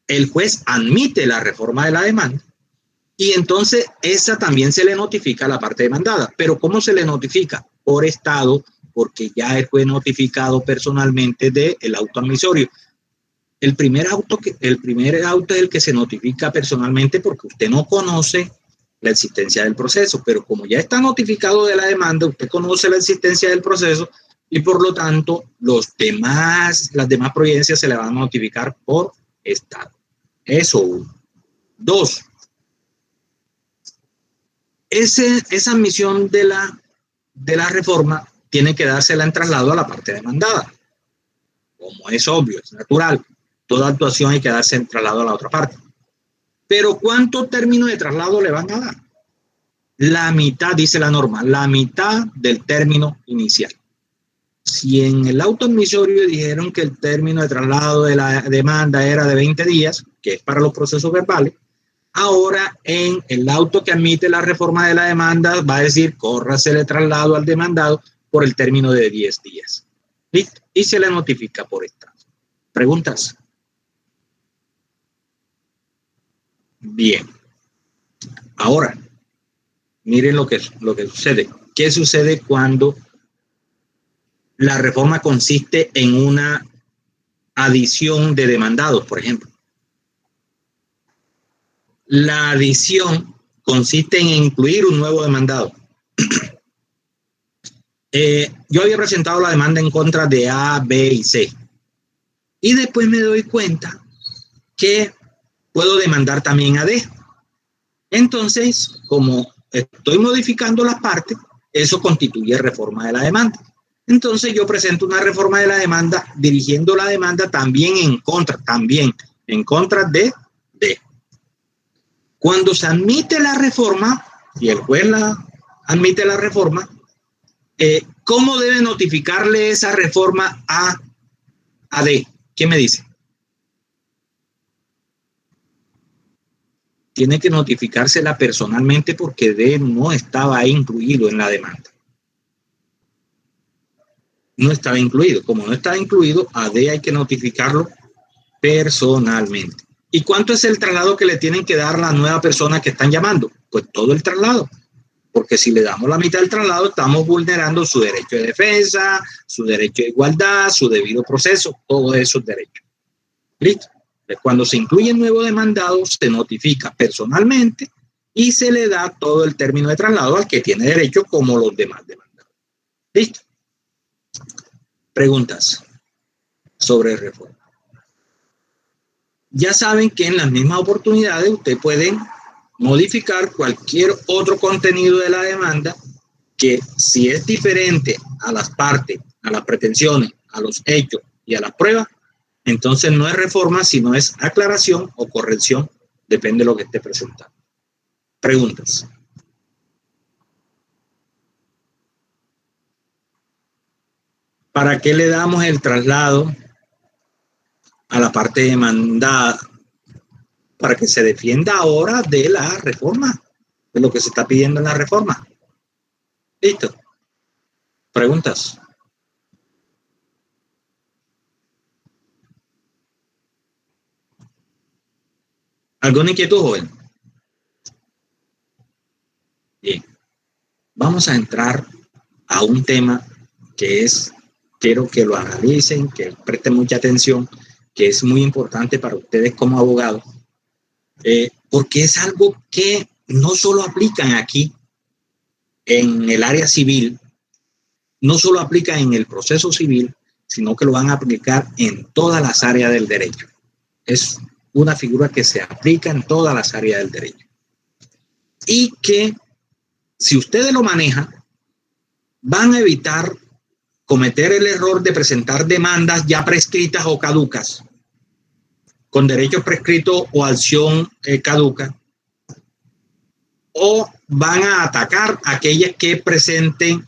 el juez admite la reforma de la demanda y entonces esa también se le notifica a la parte demandada. ¿Pero cómo se le notifica? Por estado, porque ya fue notificado personalmente del auto admisorio. El primer auto es el que se notifica personalmente porque usted no conoce la existencia del proceso, pero como ya está notificado de la demanda, usted conoce la existencia del proceso y por lo tanto las demás providencias se le van a notificar por estado. Eso uno. Dos, esa admisión de la reforma tiene que dársela en traslado a la parte demandada. Como es obvio, es natural. Toda actuación hay que darse en traslado a la otra parte. Pero ¿cuánto término de traslado le van a dar? La mitad, dice la norma, la mitad del término inicial. Si en el auto admisorio dijeron que el término de traslado de la demanda era de 20 días, que es para los procesos verbales, ahora en el auto que admite la reforma de la demanda va a decir, córrase el traslado al demandado por el término de 10 días. ¿Listo? Y se le notifica por estado. ¿Preguntas? Bien. Ahora, miren lo que sucede. ¿Qué sucede cuando la reforma consiste en una adición de demandados, por ejemplo? La adición consiste en incluir un nuevo demandado. Yo había presentado la demanda en contra de A, B y C. Y después me doy cuenta que puedo demandar también a D. Entonces, como estoy modificando las partes, eso constituye reforma de la demanda. Entonces yo presento una reforma de la demanda dirigiendo la demanda también en contra de D. Cuando se admite la reforma, y el juez admite la reforma, ¿cómo debe notificarle esa reforma a D? ¿Qué me dice? Tiene que notificársela personalmente porque D no estaba ahí incluido en la demanda. No estaba incluido. Como no estaba incluido, a D hay que notificarlo personalmente. ¿Y cuánto es el traslado que le tienen que dar a la nueva persona que están llamando? Pues todo el traslado. Porque si le damos la mitad del traslado, estamos vulnerando su derecho de defensa, su derecho de igualdad, su debido proceso, todos esos derechos. ¿Listo? Cuando se incluye el nuevo demandado, se notifica personalmente y se le da todo el término de traslado al que tiene derecho como los demás demandados. ¿Listo? Preguntas sobre reforma. Ya saben que en las mismas oportunidades usted puede modificar cualquier otro contenido de la demanda que si es diferente a las partes, a las pretensiones, a los hechos y a las pruebas, entonces no es reforma, sino es aclaración o corrección, depende de lo que esté presentando. Preguntas. ¿Para qué le damos el traslado a la parte demandada? Para que se defienda ahora de la reforma, de lo que se está pidiendo en la reforma. ¿Listo? ¿Preguntas? ¿Alguna inquietud, joven? Bien. Vamos a entrar a un tema que quiero que lo analicen, que presten mucha atención, que es muy importante para ustedes como abogados, porque es algo que no solo aplican aquí en el área civil, no solo aplica en el proceso civil, sino que lo van a aplicar en todas las áreas del derecho. Es una figura que se aplica en todas las áreas del derecho. Y que si ustedes lo manejan, van a evitar cometer el error de presentar demandas ya prescritas o caducas, con derechos prescritos o acción caduca, o van a atacar aquellas que presenten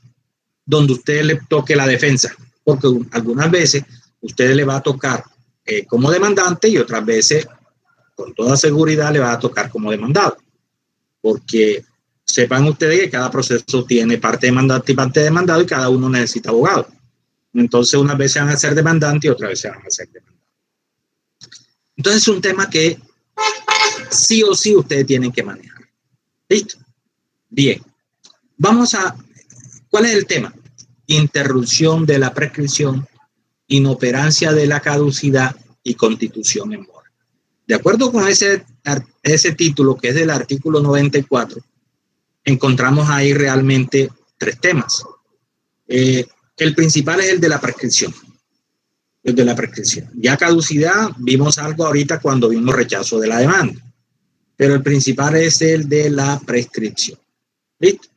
donde usted le toque la defensa, porque algunas veces usted le va a tocar como demandante y otras veces con toda seguridad le va a tocar como demandado, porque sepan ustedes que cada proceso tiene parte demandante y parte demandado y cada uno necesita abogado. Entonces unas veces van a ser demandante y otras veces van a ser demandado. Entonces es un tema que sí o sí ustedes tienen que manejar. ¿Listo? Bien. Vamos a... ¿Cuál es el tema? Interrupción de la prescripción, inoperancia de la caducidad y constitución en mora. De acuerdo con ese título que es del artículo 94 encontramos ahí realmente 3 temas. El principal es el de la prescripción. El de la prescripción. Ya caducidad, vimos algo ahorita cuando vimos rechazo de la demanda. Pero el principal es el de la prescripción. ¿Listo?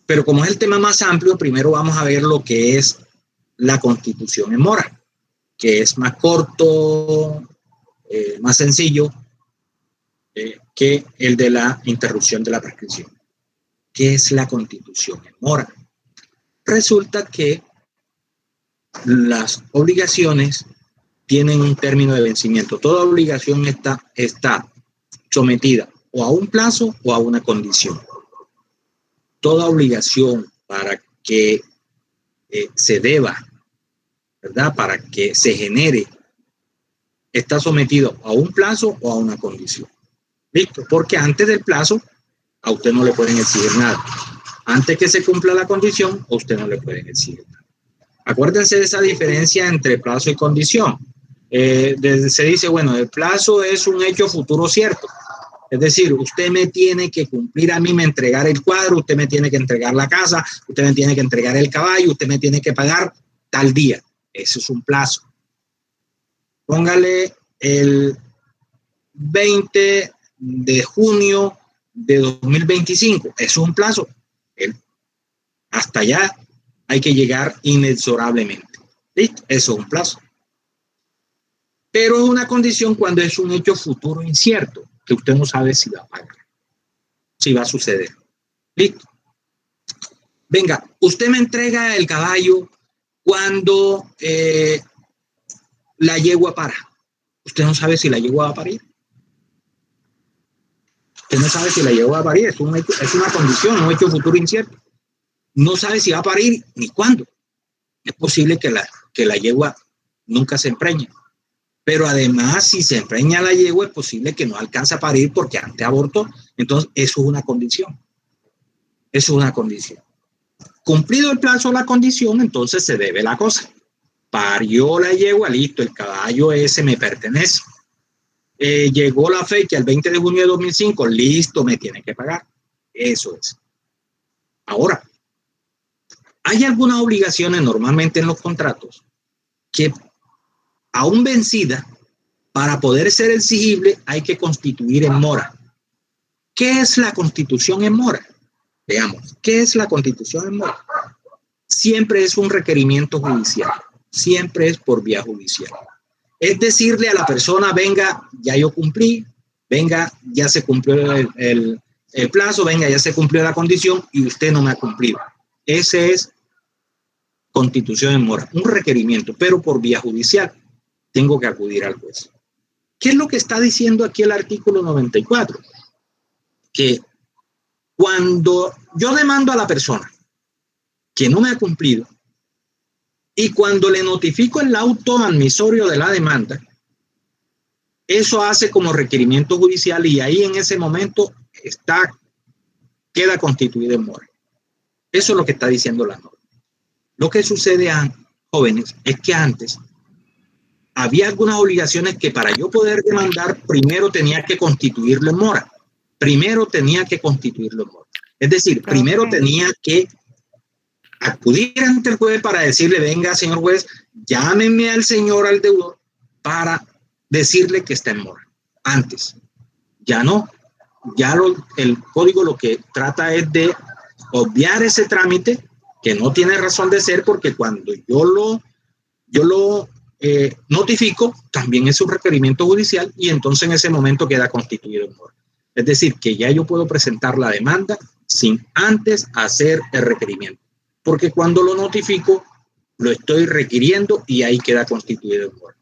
Pero como es el tema más amplio, primero vamos a ver lo que es la constitución en mora, que es más corto, más sencillo que el de la interrupción de la prescripción. ¿Qué es la constitución en mora? Resulta que las obligaciones tienen un término de vencimiento. Toda obligación está sometida o a un plazo o a una condición. Toda obligación para que se deba, ¿verdad? Para que se genere, está sometido a un plazo o a una condición. ¿Listo? Porque antes del plazo a usted no le pueden exigir nada. Antes que se cumpla la condición, a usted no le pueden exigir nada. Acuérdense de esa diferencia entre plazo y condición. Se dice, bueno, el plazo es un hecho futuro cierto. Es decir, usted me tiene que cumplir a mí, me entregar el cuadro, usted me tiene que entregar la casa, usted me tiene que entregar el caballo, usted me tiene que pagar tal día. Eso es un plazo. Póngale el 20 de junio de 2025. Eso es un plazo. Hasta allá hay que llegar inexorablemente. ¿Listo? Eso es un plazo. Pero es una condición cuando es un hecho futuro incierto, que usted no sabe si va a pagar, si va a suceder. ¿Listo? Venga, usted me entrega el caballo cuando la yegua para. Usted no sabe si la yegua va a parir. Usted no sabe si la yegua va a parir. Es una condición, un hecho futuro incierto. No sabe si va a parir ni cuándo. Es posible que la yegua nunca se empreñe. Pero además, si se empreña la yegua, es posible que no alcance a parir porque antes abortó. Entonces, eso es una condición. Eso es una condición. Cumplido el plazo de la condición, entonces se debe la cosa. Parió la yegua, listo, el caballo ese me pertenece. Llegó la fecha, el 20 de junio de 2005, listo, me tiene que pagar. Eso es. Ahora, hay algunas obligaciones normalmente en los contratos que aún vencida, para poder ser exigible hay que constituir en mora. ¿Qué es la constitución en mora? Veamos, ¿qué es la constitución en mora? Siempre es un requerimiento judicial, siempre es por vía judicial. Es decirle a la persona, venga, ya yo cumplí, venga, ya se cumplió el plazo, venga, ya se cumplió la condición y usted no me ha cumplido. Ese es constitución en mora, un requerimiento, pero por vía judicial. Tengo que acudir al juez. ¿Qué es lo que está diciendo aquí el artículo 94? Que cuando yo demando a la persona que no me ha cumplido y cuando le notifico el auto admisorio de la demanda, eso hace como requerimiento judicial y ahí en ese momento queda constituido en mora. Eso es lo que está diciendo la norma. Lo que sucede, jóvenes, es que antes había algunas obligaciones que para yo poder demandar, primero tenía que constituirlo en mora. Primero tenía que constituirlo en mora. Es decir, primero tenía que acudir ante el juez para decirle, venga, señor juez, llámeme al deudor para decirle que está en mora. Antes, ya no. Ya el código lo que trata es de obviar ese trámite que no tiene razón de ser porque cuando yo lo notifico, también es un requerimiento judicial y entonces en ese momento queda constituido en mora. Es decir, que ya yo puedo presentar la demanda sin antes hacer el requerimiento. Porque cuando lo notifico, lo estoy requiriendo y ahí queda constituido en mora.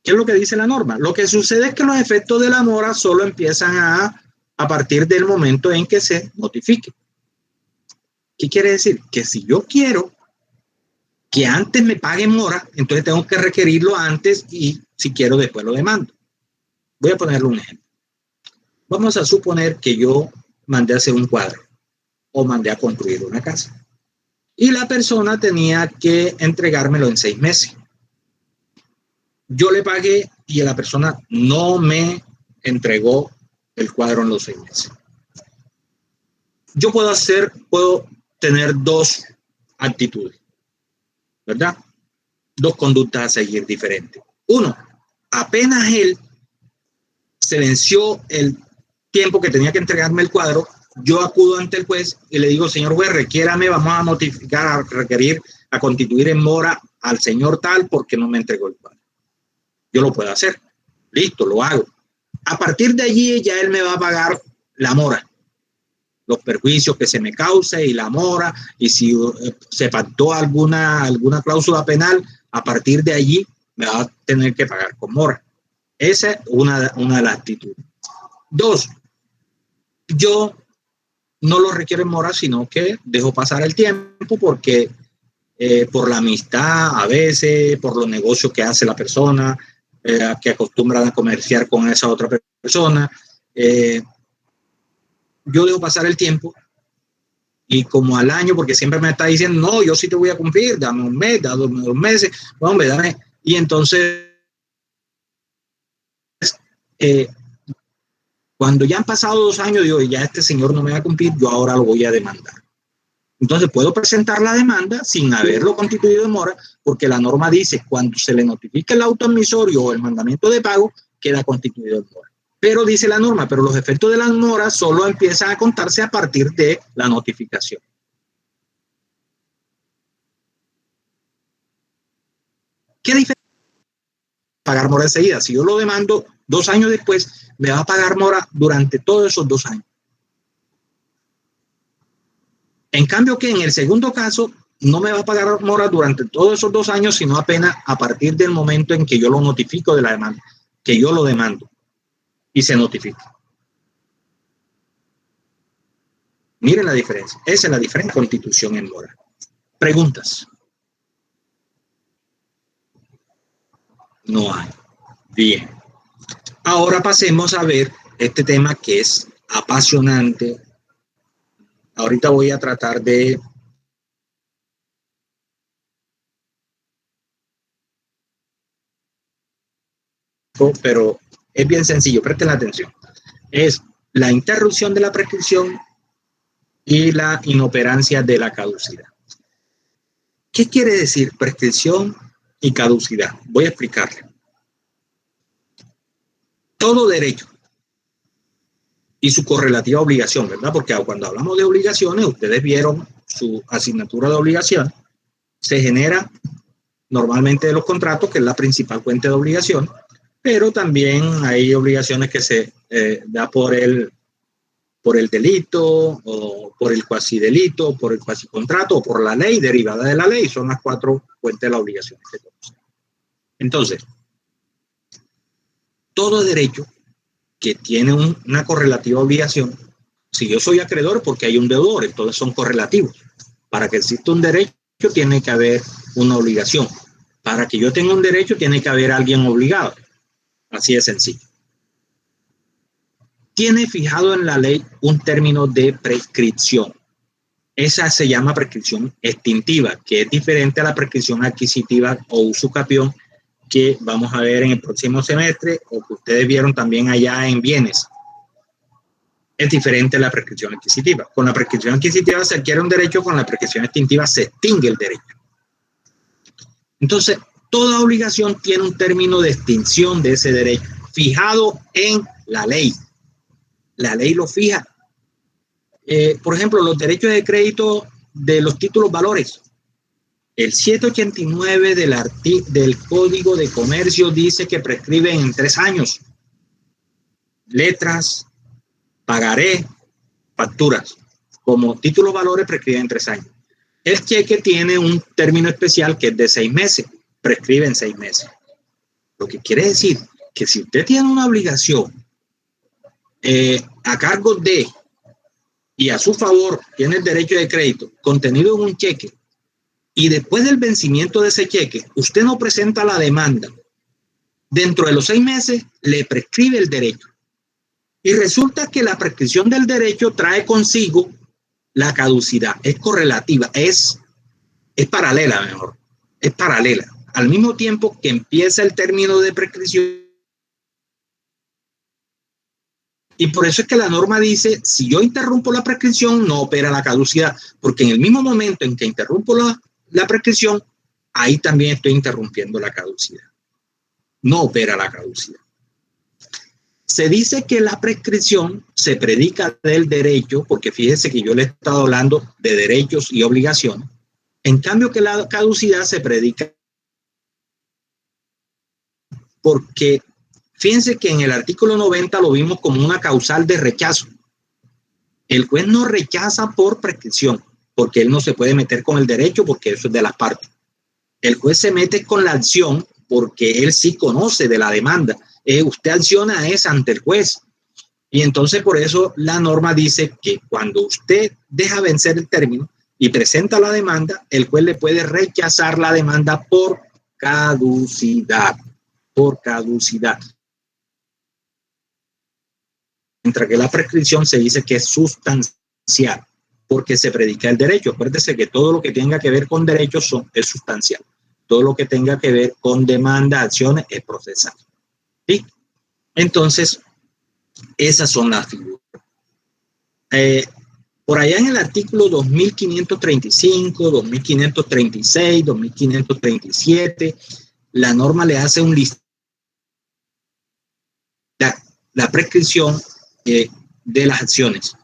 ¿Qué es lo que dice la norma? Lo que sucede es que los efectos de la mora solo empiezan a partir del momento en que se notifique. ¿Qué quiere decir? Que si yo quiero que antes me paguen mora, entonces tengo que requerirlo antes y si quiero después lo demando. Voy a ponerle un ejemplo. Vamos a suponer que yo mandé a hacer un cuadro o mandé a construir una casa y la persona tenía que entregármelo en 6 meses. Yo le pagué y la persona no me entregó el cuadro en los 6 meses. yo puedo tener dos actitudes, ¿verdad? Dos conductas a seguir diferentes. Uno, apenas él se venció el tiempo que tenía que entregarme el cuadro, yo acudo ante el juez y le digo, señor juez, requiérame, vamos a notificar, a requerir, a constituir en mora al señor tal porque no me entregó el cuadro. Yo lo puedo hacer. Listo, lo hago. A partir de allí ya él me va a pagar la mora, los perjuicios que se me cause y la mora, y si se pactó alguna cláusula penal, a partir de allí me va a tener que pagar con mora. Esa es una de las actitudes. Dos, yo no lo requiero en mora, sino que dejo pasar el tiempo porque por la amistad, a veces, por los negocios que hace la persona, que acostumbran a comerciar con esa otra persona, yo dejo pasar el tiempo y como al año, porque siempre me está diciendo, no, yo sí te voy a cumplir, dame un mes, dame 2 meses, hombre, dame. Y entonces, cuando ya han pasado 2 años, digo, ya este señor no me va a cumplir, yo ahora lo voy a demandar. Entonces puedo presentar la demanda sin haberlo constituido en mora, porque la norma dice, cuando se le notifique el auto admisorio o el mandamiento de pago, queda constituido en mora. Pero dice la norma, pero los efectos de la mora solo empiezan a contarse a partir de la notificación. ¿Qué diferencia? Pagar mora enseguida. Si yo lo demando 2 años después, me va a pagar mora durante todos esos 2 años. En cambio que en el segundo caso, no me va a pagar mora durante todos esos 2 años, sino apenas a partir del momento en que yo lo notifico de la demanda, que yo lo demando y se notifica. Miren la diferencia. Esa es la diferencia de constitución en mora. ¿Preguntas? No hay. Bien. Ahora pasemos a ver este tema que es apasionante. Ahorita voy a tratar de pero es bien sencillo, presten atención. Es la interrupción de la prescripción y la inoperancia de la caducidad. ¿Qué quiere decir prescripción y caducidad? Voy a explicarle. Todo derecho y su correlativa obligación, ¿verdad? Porque cuando hablamos de obligaciones, ustedes vieron su asignatura de obligación, se genera normalmente de los contratos, que es la principal fuente de obligación, pero también hay obligaciones que se da por el delito, o por el cuasidelito, por el cuasicontrato, o por la ley derivada de la ley. Son las 4 fuentes de la obligación que tenemos. Entonces, todo derecho que tiene una correlativa obligación, si yo soy acreedor porque hay un deudor, entonces son correlativos. Para que exista un derecho tiene que haber una obligación. Para que yo tenga un derecho tiene que haber alguien obligado. Así de sencillo. Tiene fijado en la ley un término de prescripción. Esa se llama prescripción extintiva, que es diferente a la prescripción adquisitiva o usucapión que vamos a ver en el próximo semestre, o que ustedes vieron también allá en bienes. Es diferente a la prescripción adquisitiva. Con la prescripción adquisitiva se adquiere un derecho, con la prescripción extintiva se extingue el derecho. Entonces, toda obligación tiene un término de extinción de ese derecho, fijado en la ley. La ley lo fija. Por ejemplo, los derechos de crédito de los títulos valores. El 789 del Código de Comercio dice que prescriben en 3 años. Letras, pagaré, facturas. Como títulos valores prescriben en 3 años. El cheque tiene un término especial que es de 6 meses. Prescribe en 6 meses. Lo que quiere decir que si usted tiene una obligación a cargo de y a su favor tiene el derecho de crédito contenido en un cheque, y después del vencimiento de ese cheque usted no presenta la demanda, dentro de los 6 meses le prescribe el derecho. Y resulta que la prescripción del derecho trae consigo la caducidad. Es correlativa, es paralela mejor. Es paralela. Al mismo tiempo que empieza el término de prescripción, Y por eso es que la norma dice, si yo interrumpo la prescripción, no opera la caducidad, porque en el mismo momento en que interrumpo la prescripción, ahí también estoy interrumpiendo la caducidad. No opera la caducidad. Se dice que la prescripción se predica del derecho, porque fíjese que yo le he estado hablando de derechos y obligaciones, en cambio que la caducidad se predica porque fíjense que en el artículo 90 lo vimos como una causal de rechazo. El juez no rechaza por prescripción, porque él no se puede meter con el derecho, porque eso es de las partes. El juez se mete con la acción porque él sí conoce de la demanda. Usted acciona ante el juez. Y entonces por eso la norma dice que cuando usted deja vencer el término y presenta la demanda, el juez le puede rechazar la demanda por caducidad. Por caducidad. Mientras que la prescripción se dice que es sustancial, porque se predica el derecho. Acuérdese que todo lo que tenga que ver con derechos es sustancial. Todo lo que tenga que ver con demanda, acciones, es procesal. ¿Sí? Entonces, esas son las figuras. Por allá en el artículo 2535, 2536, 2537, la norma le hace un listado la prescripción de las acciones.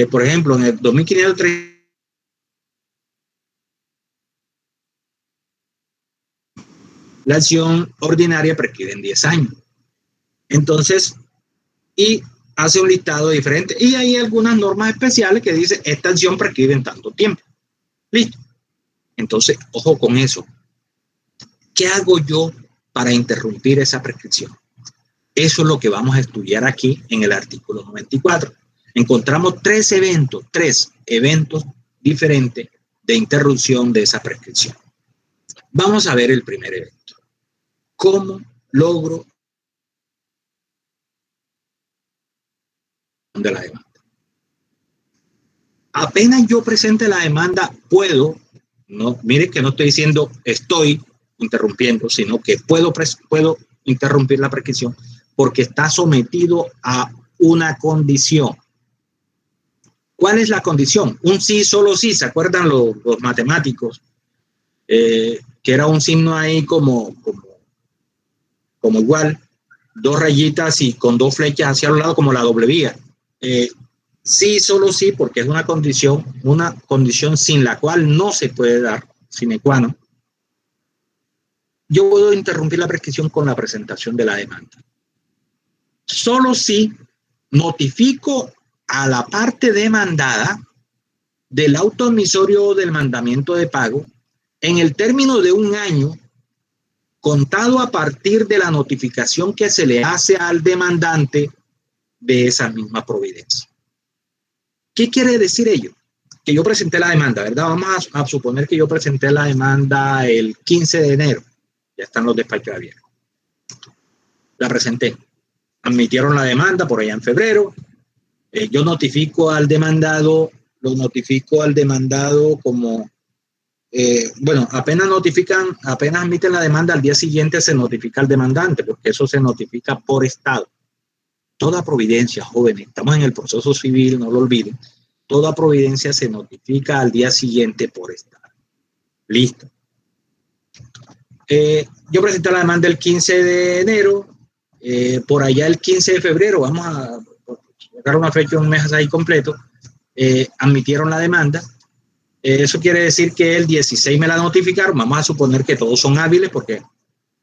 Por ejemplo, en el 2530 la acción ordinaria prescribe en 10 años. Entonces, y hace un listado diferente. Y hay algunas normas especiales que dicen esta acción prescribe en tanto tiempo. Listo. Entonces, ojo con eso. ¿Qué hago yo para interrumpir esa prescripción? Eso es lo que vamos a estudiar aquí en el artículo 94. Encontramos tres eventos diferentes de interrupción de esa prescripción. Vamos a ver el primer evento. ¿Cómo logro de la demanda? Apenas yo presente la demanda, puedo, no, mire que no estoy diciendo estoy interrumpiendo, sino que puedo interrumpir la prescripción porque está sometido a una condición. ¿Cuál es la condición? Un sí, solo sí. ¿Se acuerdan los matemáticos? Que era un signo ahí como igual, dos rayitas y con dos flechas hacia un lado como la doble vía. Sí, solo sí, porque es una condición sin la cual no se puede dar, sine qua non. Yo puedo interrumpir la prescripción con la presentación de la demanda. Solo si notifico a la parte demandada del auto admisorio o del mandamiento de pago en el término de un año contado a partir de la notificación que se le hace al demandante de esa misma providencia. ¿Qué quiere decir ello? Que yo presenté la demanda, ¿verdad? Vamos a suponer que yo presenté la demanda el 15 de enero. Ya están los despachos abiertos. La presenté. Admitieron la demanda por allá en febrero. Yo notifico al demandado, como, apenas admiten la demanda, al día siguiente se notifica al demandante, porque eso se notifica por estado. Toda providencia, jóvenes, estamos en el proceso civil, no lo olviden, toda providencia se notifica al día siguiente por estado. Listo. Yo presenté la demanda el 15 de enero, por allá el 15 de febrero, vamos a sacar una fecha, un mes ahí completo, admitieron la demanda. Eso quiere decir que el 16 me la notificaron. Vamos a suponer que todos son hábiles, porque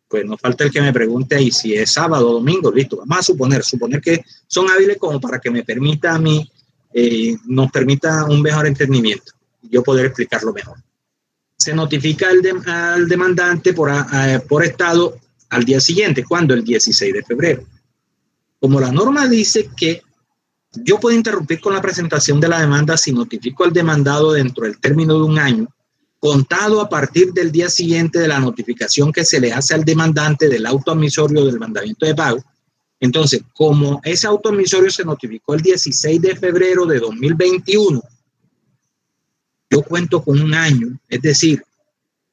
pues nos falta el que me pregunte ahí si es sábado o domingo. Listo, vamos a suponer que son hábiles como para que me permita a mí, nos permita un mejor entendimiento, yo poder explicarlo mejor. Se notifica al demandante por estado al día siguiente. ¿Cuándo? El 16 de febrero. Como la norma dice que yo puedo interrumpir con la presentación de la demanda si notifico al demandado dentro del término de un año, contado a partir del día siguiente de la notificación que se le hace al demandante del auto admisorio del mandamiento de pago. Entonces, como ese auto admisorio se notificó el 16 de febrero de 2021, yo cuento con un año, es decir,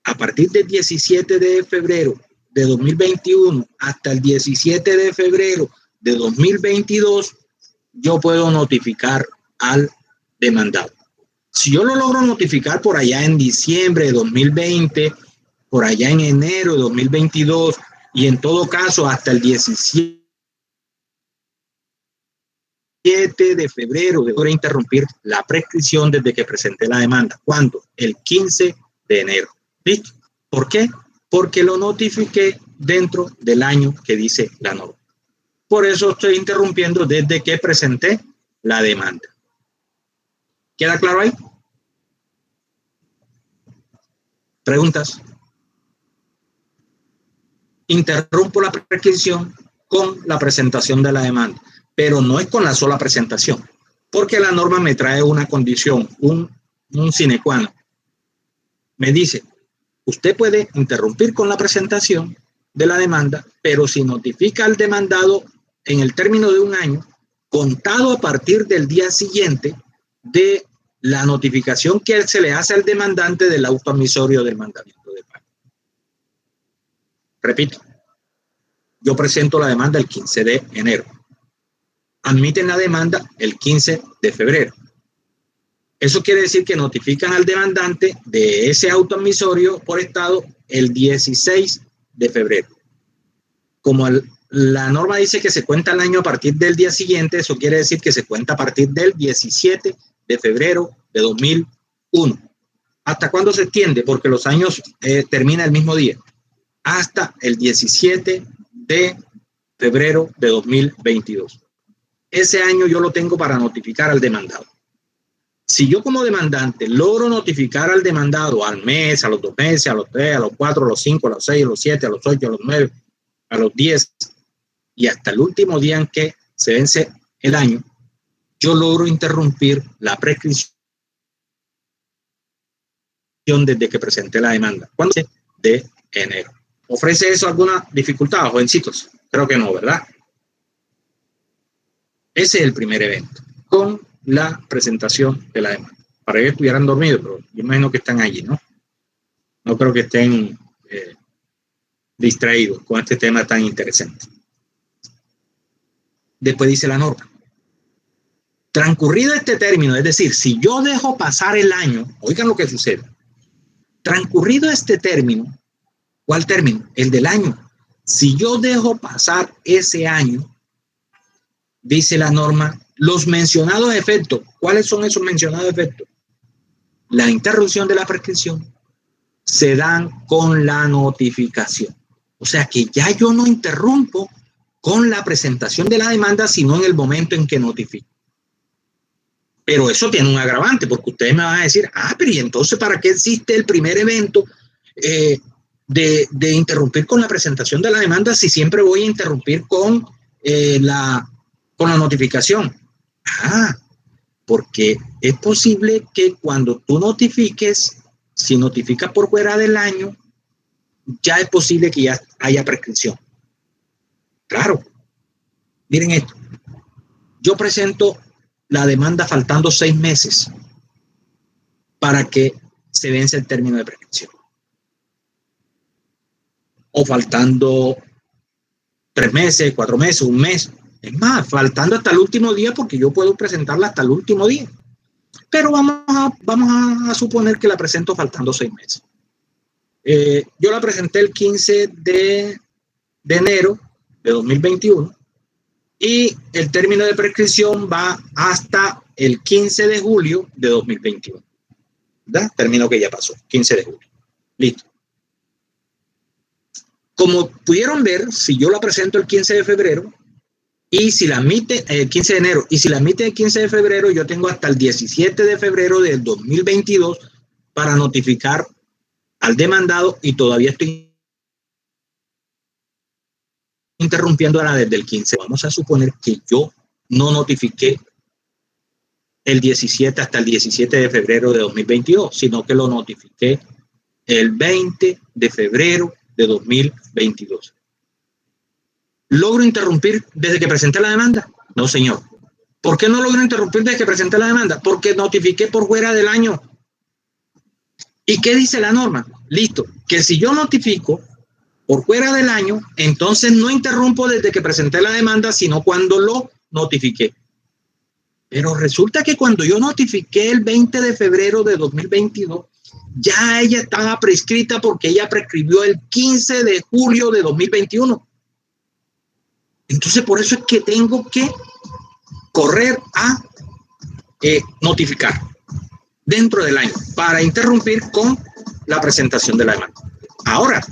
a partir del 17 de febrero de 2021 hasta el 17 de febrero de 2022, yo puedo notificar al demandado. Si yo lo logro notificar por allá en diciembre de 2020, por allá en enero de 2022 y en todo caso hasta el 17 de febrero, de interrumpir la prescripción desde que presenté la demanda. ¿Cuándo? El 15 de enero. ¿Listo? ¿Por qué? Porque lo notifiqué dentro del año que dice la norma. Por eso estoy interrumpiendo desde que presenté la demanda. ¿Queda claro ahí? ¿Preguntas? Interrumpo la prescripción con la presentación de la demanda, pero no es con la sola presentación, porque la norma me trae una condición, un sine qua non. Me dice, usted puede interrumpir con la presentación de la demanda, pero si notifica al demandado en el término de un año, contado a partir del día siguiente de la notificación que se le hace al demandante del auto admisorio del mandamiento de pago. Repito, yo presento la demanda el 15 de enero. Admiten la demanda el 15 de febrero. Eso quiere decir que notifican al demandante de ese auto admisorio por estado el 16 de febrero. Como la norma dice que se cuenta el año a partir del día siguiente, eso quiere decir que se cuenta a partir del 17 de febrero de 2001. ¿Hasta cuándo se extiende? Porque los años terminan el mismo día. Hasta el 17 de febrero de 2022. Ese año yo lo tengo para notificar al demandado. Si yo como demandante logro notificar al demandado al mes, a los 2 meses, a los 3, a los 4, a los 5, a los 6, a los 7, a los 8, a los 9, a los 10 y hasta el último día en que se vence el año, yo logro interrumpir la prescripción desde que presenté la demanda. ¿Cuándo? De enero. ¿Ofrece eso alguna dificultad, jovencitos? Creo que no, ¿verdad? Ese es el primer evento, con la presentación de la demanda. Para que estuvieran dormidos, pero yo imagino que están allí, ¿no? No creo que estén distraídos con este tema tan interesante. Después dice la norma. Transcurrido este término, es decir, si yo dejo pasar el año, oigan lo que sucede. Transcurrido este término, ¿cuál término? El del año. Si yo dejo pasar ese año, dice la norma, los mencionados efectos. ¿Cuáles son esos mencionados efectos? La interrupción de la prescripción se dan con la notificación. O sea que ya yo no interrumpo con la presentación de la demanda, sino en el momento en que notifico. Pero eso tiene un agravante, porque ustedes me van a decir, pero ¿y entonces para qué existe el primer evento de interrumpir con la presentación de la demanda si siempre voy a interrumpir con la notificación? Porque es posible que cuando tú notifiques, si notificas por fuera del año, ya es posible que ya haya prescripción. Claro. Miren esto. Yo presento la demanda faltando 6 meses para que se vence el término de prescripción. O faltando 3 meses, 4 meses, 1 mes. Es más, faltando hasta el último día, porque yo puedo presentarla hasta el último día. Pero vamos a suponer que la presento faltando 6 meses. Yo la presenté el 15 de enero de 2021 y el término de prescripción va hasta el 15 de julio de 2021. ¿Verdad? Término que ya pasó, 15 de julio. Listo. Como pudieron ver, si yo la presento el 15 de febrero, y si la admite el 15 de enero, y si la admite el 15 de febrero, yo tengo hasta el 17 de febrero del 2022 para notificar al demandado y todavía estoy interrumpiéndola desde el 15. Vamos a suponer que yo no notifiqué el 17 hasta el 17 de febrero de 2022, sino que lo notifiqué el 20 de febrero de 2022. ¿Logro interrumpir desde que presenté la demanda? No, señor. ¿Por qué no logro interrumpir desde que presenté la demanda? Porque notifiqué por fuera del año. ¿Y qué dice la norma? Listo, que si yo notifico por fuera del año, entonces no interrumpo desde que presenté la demanda, sino cuando lo notifiqué. Pero resulta que cuando yo notifiqué el 20 de febrero de 2022, ya ella estaba prescrita porque ella prescribió el 15 de julio de 2021. Entonces, por eso es que tengo que correr a notificar dentro del año para interrumpir con la presentación de la demanda. Ahora,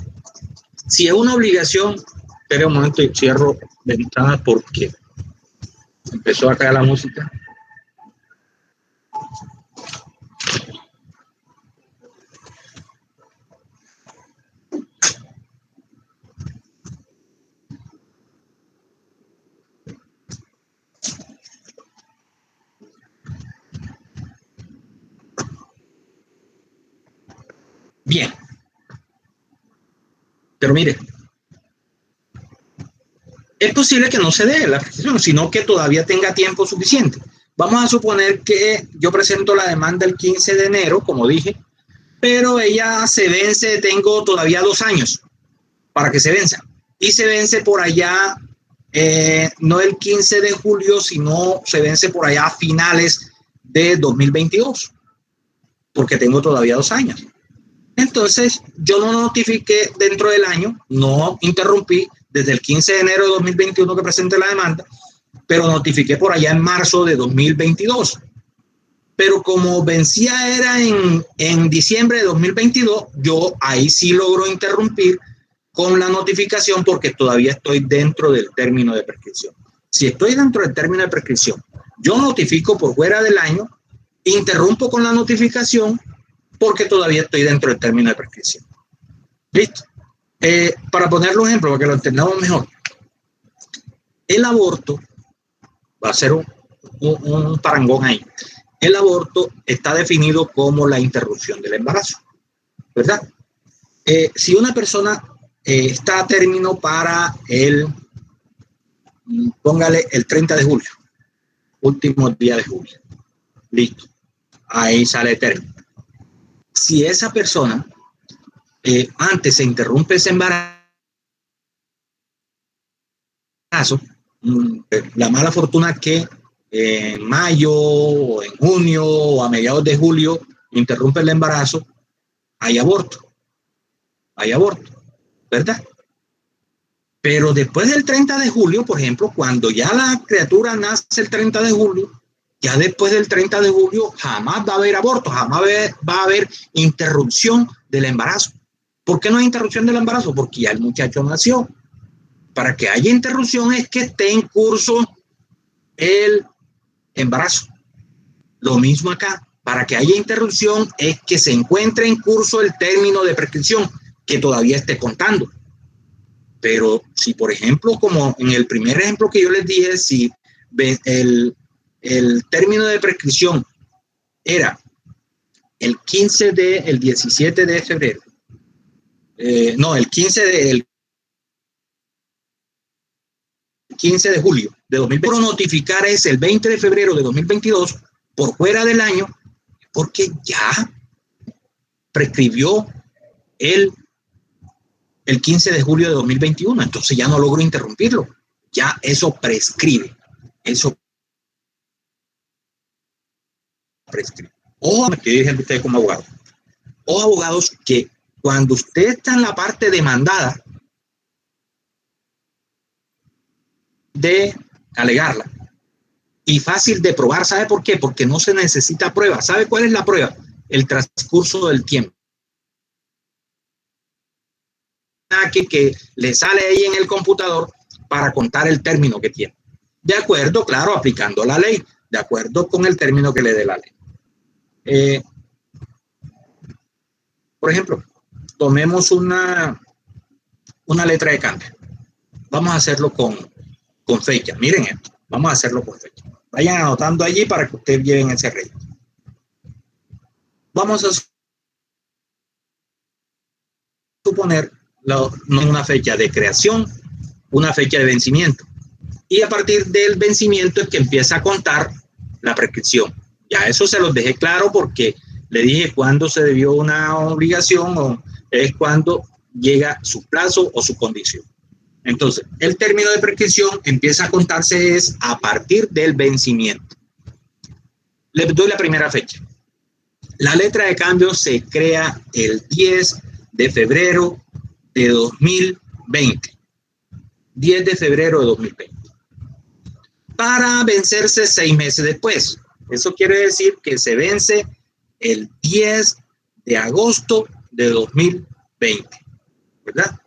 si es una obligación, espera un momento y cierro ventanas porque empezó a caer la música. Bien, pero mire, es posible que no se dé la prescripción, sino que todavía tenga tiempo suficiente. Vamos a suponer que yo presento la demanda el 15 de enero, como dije, pero ella se vence, tengo todavía 2 años para que se venza. Y se vence por allá, no el 15 de julio, sino se vence por allá a finales de 2022, porque tengo todavía 2 años. Entonces, yo no notifiqué dentro del año, no interrumpí desde el 15 de enero de 2021 que presenté la demanda, pero notifiqué por allá en marzo de 2022. Pero como vencía era en diciembre de 2022, yo ahí sí logro interrumpir con la notificación porque todavía estoy dentro del término de prescripción. Si estoy dentro del término de prescripción, yo notifico por fuera del año, interrumpo con la notificación porque todavía estoy dentro del término de prescripción. ¿Listo? Para ponerle un ejemplo, para que lo entendamos mejor. El aborto, va a ser un parangón ahí. El aborto está definido como la interrupción del embarazo, ¿verdad? Si una persona está a término para póngale el 30 de julio, último día de julio. Listo. Ahí sale el término. Si esa persona antes se interrumpe ese embarazo, la mala fortuna que en mayo o en junio o a mediados de julio interrumpe el embarazo, hay aborto, ¿verdad? Pero después del 30 de julio, por ejemplo, cuando ya la criatura nace el 30 de julio, ya después del 30 de julio jamás va a haber aborto, jamás va a haber interrupción del embarazo. ¿Por qué no hay interrupción del embarazo? Porque ya el muchacho nació. Para que haya interrupción es que esté en curso el embarazo. Lo mismo acá. Para que haya interrupción es que se encuentre en curso el término de prescripción, que todavía esté contando. Pero si, por ejemplo, como en el primer ejemplo que yo les dije, si el término de prescripción era el 17 de febrero, el 15 de julio de 2020, por notificar es el 20 de febrero de 2022 por fuera del año, porque ya prescribió el 15 de julio de 2021, entonces ya no logro interrumpirlo, ya eso prescribe, Ojo, me estoy diciendo ustedes como abogados. O abogados que cuando usted está en la parte demandada de alegarla y fácil de probar, ¿sabe por qué? Porque no se necesita prueba. ¿Sabe cuál es la prueba? El transcurso del tiempo. Que le sale ahí en el computador para contar el término que tiene. De acuerdo, claro, aplicando la ley, de acuerdo con el término que le dé la ley. Por ejemplo, tomemos una letra de cambio. Vamos a hacerlo con fecha. Miren esto. Vamos a hacerlo con fecha. Vayan anotando allí para que ustedes lleven ese régimen. Vamos a suponer una fecha de creación, una fecha de vencimiento. Y a partir del vencimiento es que empieza a contar la prescripción. Ya eso se los dejé claro porque le dije cuándo se debió una obligación o es cuando llega su plazo o su condición. Entonces, el término de prescripción empieza a contarse es a partir del vencimiento. Le doy la primera fecha. La letra de cambio se crea el 10 de febrero de 2020. 10 de febrero de 2020. Para vencerse 6 meses después. Eso quiere decir que se vence el 10 de agosto de 2020. ¿Verdad?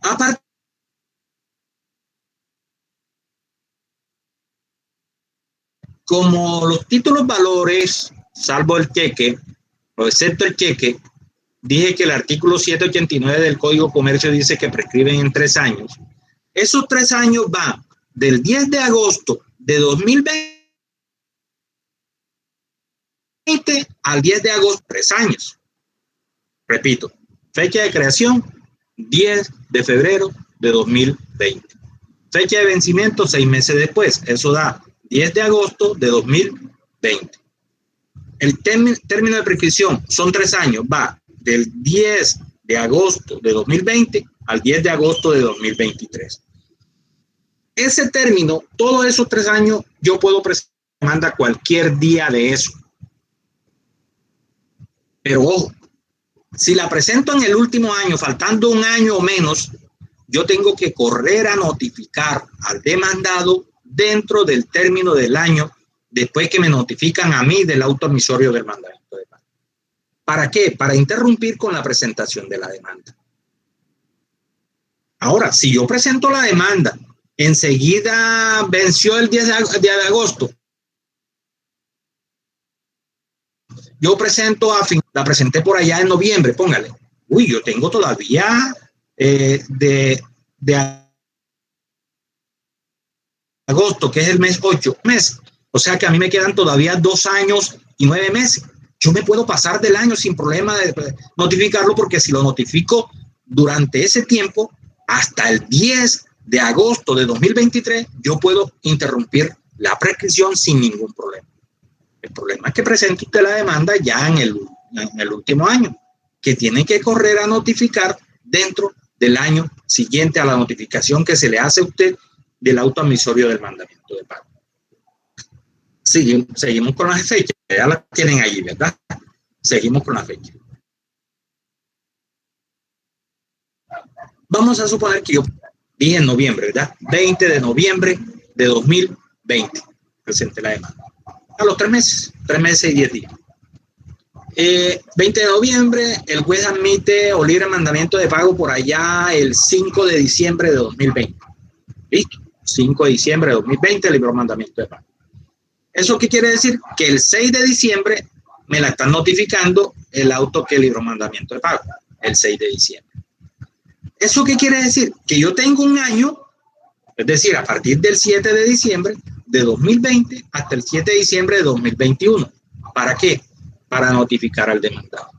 Aparte, como los títulos valores, salvo el cheque, o excepto el cheque, dije que el artículo 789 del Código de Comercio dice que prescriben en 3 años. Esos 3 años van del 10 de agosto de 2020 al 10 de agosto, 3 años. Repito, fecha de creación, 10 de febrero de 2020. Fecha de vencimiento, 6 meses después. Eso da 10 de agosto de 2020. El término de prescripción son 3 años, va del 10 de agosto de 2020 al 10 de agosto de 2023. Ese término, todos esos 3 años, yo puedo presentar demanda cualquier día de eso. Pero ojo, si la presento en el último año, faltando un año o menos, yo tengo que correr a notificar al demandado dentro del término del año, después que me notifican a mí del auto emisorio del mandamiento de pago. ¿Para qué? Para interrumpir con la presentación de la demanda. Ahora, si yo presento la demanda, enseguida venció el 10 de agosto, yo presento la presenté por allá en noviembre, póngale. Uy, yo tengo todavía de agosto, que es el mes 8 meses. O sea que a mí me quedan todavía 2 años y 9 meses. Yo me puedo pasar del año sin problema de notificarlo, porque si lo notifico durante ese tiempo, hasta el 10 de agosto de 2023, yo puedo interrumpir la prescripción sin ningún problema. El problema es que presente usted la demanda ya en el último año, que tiene que correr a notificar dentro del año siguiente a la notificación que se le hace a usted del auto emisorio del mandamiento de pago. Seguimos con las fechas, ya las tienen allí, ¿verdad? Seguimos con la fecha. Vamos a suponer que yo dije en noviembre, ¿verdad? 20 de noviembre de 2020, presenté la demanda. A los 3 meses y 10 días. 20 de noviembre, el juez admite o libre mandamiento de pago por allá el 5 de diciembre de 2020. ¿Listo? 5 de diciembre de 2020, libre mandamiento de pago. ¿Eso qué quiere decir? Que el 6 de diciembre me la están notificando el auto que libró mandamiento de pago, el 6 de diciembre. ¿Eso qué quiere decir? Que yo tengo un año, es decir, a partir del 7 de diciembre de 2020 hasta el 7 de diciembre de 2021. ¿Para qué? Para notificar al demandado.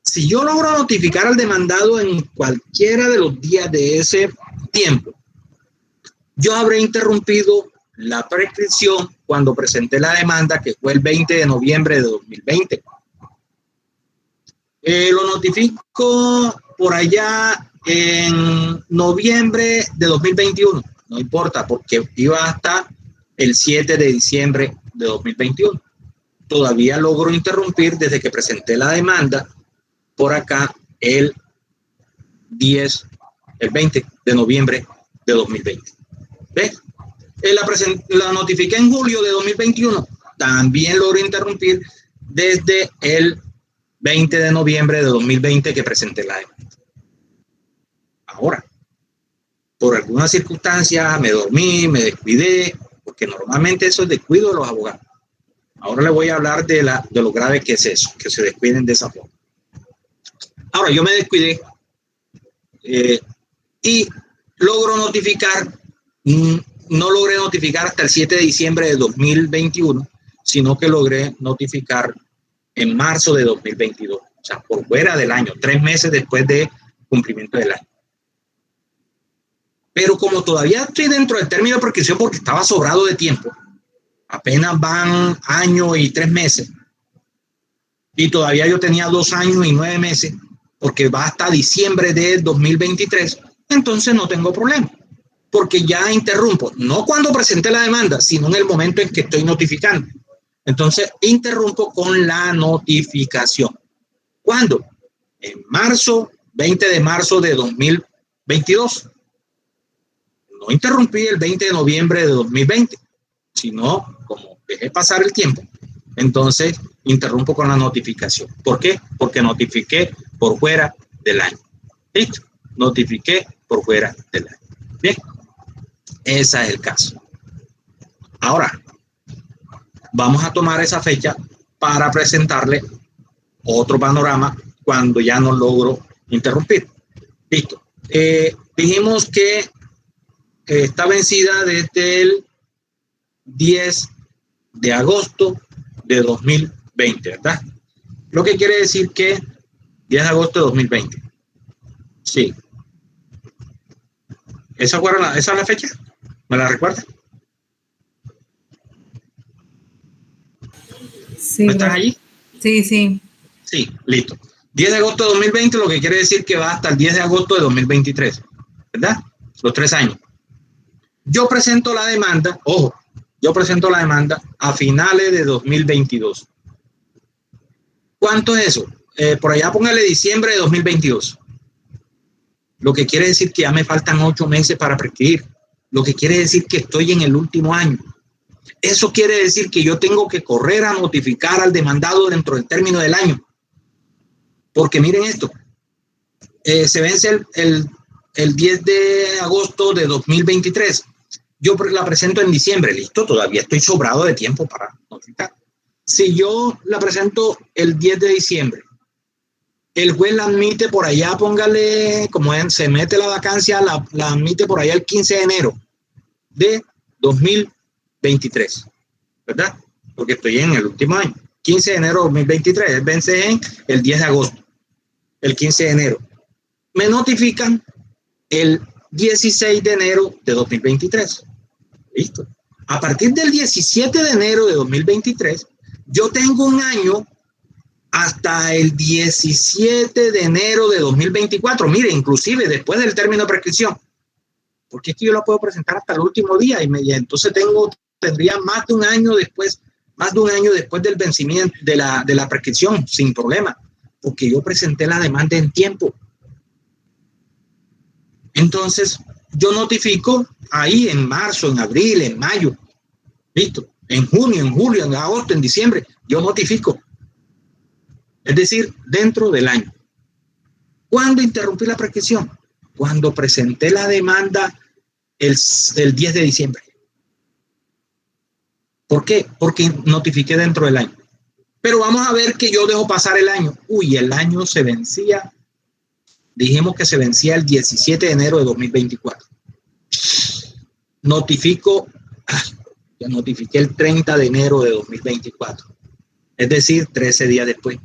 Si yo logro notificar al demandado en cualquiera de los días de ese tiempo, yo habré interrumpido la prescripción cuando presenté la demanda, que fue el 20 de noviembre de 2020. Lo notifico por allá en noviembre de 2021. No importa, porque iba hasta el 7 de diciembre de 2021. Todavía logro interrumpir desde que presenté la demanda por acá el 20 de noviembre de 2020. ¿Ves? La notifiqué en julio de 2021. También logro interrumpir desde el 20 de noviembre de 2020 que presenté la demanda. Ahora, por alguna circunstancia me dormí, me descuidé, porque normalmente eso es descuido de los abogados. Ahora le voy a hablar de lo grave que es eso, que se descuiden de esa forma. Ahora, yo me descuidé y logro notificar, no logré notificar hasta el 7 de diciembre de 2021, sino que logré notificar en marzo de 2022, o sea, por fuera del año, 3 meses después de cumplimiento del año. Pero como todavía estoy dentro del término de prescripción porque estaba sobrado de tiempo, apenas van año y 3 meses, y todavía yo tenía 2 años y 9 meses, porque va hasta diciembre de 2023, entonces no tengo problema, porque ya interrumpo, no cuando presenté la demanda, sino en el momento en que estoy notificando. Entonces, interrumpo con la notificación. ¿Cuándo? En marzo, 20 de marzo de 2022. No interrumpí el 20 de noviembre de 2020, sino como dejé pasar el tiempo, entonces interrumpo con la notificación. ¿Por qué? Porque notifiqué por fuera del año. ¿Listo? Notifiqué por fuera del año. Bien, ese es el caso. Ahora, vamos a tomar esa fecha para presentarle otro panorama cuando ya no logro interrumpir. Listo. Dijimos que está vencida desde el 10 de agosto de 2020, ¿verdad? Lo que quiere decir que 10 de agosto de 2020. Sí. ¿Esa es la fecha? ¿Me la recuerda? Sí, ¿No están allí? Sí, sí. Sí, listo. 10 de agosto de 2020, lo que quiere decir que va hasta el 10 de agosto de 2023, ¿verdad? Los 3 años. Yo presento la demanda, ojo, yo presento la demanda a finales de 2022. ¿Cuánto es eso? Por allá póngale diciembre de 2022. Lo que quiere decir que ya me faltan 8 meses para prescribir. Lo que quiere decir que estoy en el último año. Eso quiere decir que yo tengo que correr a notificar al demandado dentro del término del año. Porque miren esto, se vence el 10 de agosto de 2023. Yo la presento en diciembre, listo, todavía estoy sobrado de tiempo para notificar. Si yo la presento el 10 de diciembre, el juez la admite por allá, póngale, como se mete la vacancia, la admite por allá el 15 de enero de 2023, ¿verdad? Porque estoy en el último año. 15 de enero de 2023, vence en el 10 de agosto, el 15 de enero. Me notifican el 16 de enero de 2023. Listo. A partir del 17 de enero de 2023, yo tengo un año hasta el 17 de enero de 2024. Mire, inclusive después del término de prescripción. Porque es que yo la puedo presentar hasta el último día y entonces tendría más de un año después del vencimiento de la prescripción, sin problema, porque yo presenté la demanda en tiempo. Entonces, yo notifico ahí en marzo, en abril, en mayo, listo, en junio, en julio, en agosto, en diciembre, yo notifico. Es decir, dentro del año. ¿Cuándo interrumpí la prescripción? Cuando presenté la demanda el 10 de diciembre. ¿Por qué? Porque notifiqué dentro del año. Pero vamos a ver que yo dejo pasar el año. Uy, el año se vencía. Dijimos que se vencía el 17 de enero de 2024. Ya notifiqué el 30 de enero de 2024. Es decir, 13 días después.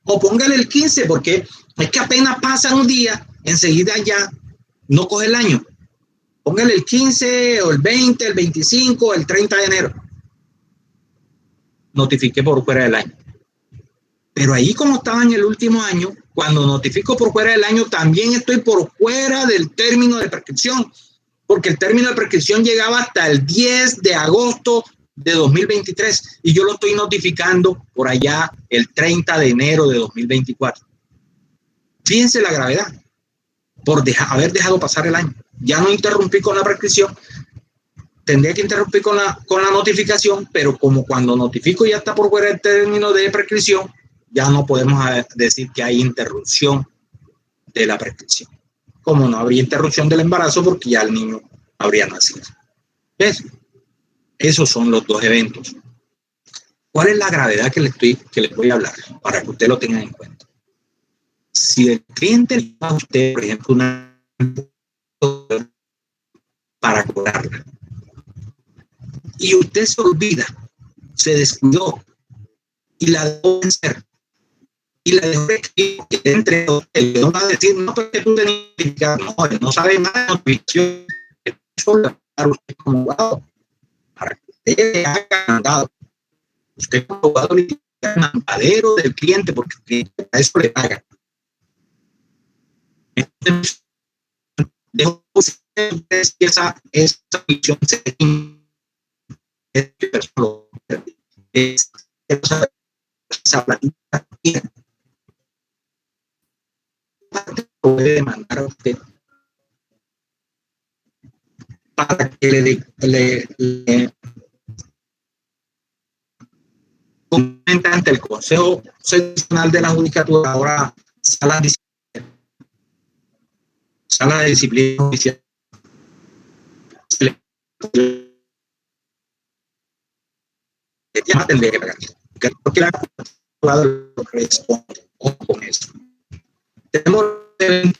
O póngale el 15, porque es que apenas pasa un día, enseguida ya no coge el año. Póngale el 15 o el 20, el 25, el 30 de enero. Notifiqué por fuera del año. Pero ahí, como estaba en el último año, cuando notifico por fuera del año, también estoy por fuera del término de prescripción, porque el término de prescripción llegaba hasta el 10 de agosto de 2023 y yo lo estoy notificando por allá el 30 de enero de 2024. Fíjense la gravedad por haber dejado pasar el año. Ya no interrumpí con la prescripción, tendría que interrumpir con la notificación, pero como cuando notifico ya está por fuera del término de prescripción, ya no podemos decir que hay interrupción de la prescripción. Como no habría interrupción del embarazo porque ya el niño habría nacido. ¿Ves? Esos son los dos eventos. ¿Cuál es la gravedad que les voy a hablar? Para que usted lo tenga en cuenta. Si el cliente le da a usted, por ejemplo, una para cobrarla y usted se olvida, se descuidó y la dejó vencer y la dejó que entre él no va a decir, no, porque tú tenías que no, él no sabe nada de notificación, eso lo va a dar usted como abogado para que usted haga mandado. Usted como abogado le tiene el mandadero del cliente porque a eso le paga. Entonces, dejo ustedes que esa misión se es esa platita puede demandar a usted para que le comenta ante el Consejo Seccional de la Judicatura, ahora Sala de Disciplina Judicial. Ya tendría que pagar. Porque la juzgado responde con eso. Tenemos bien.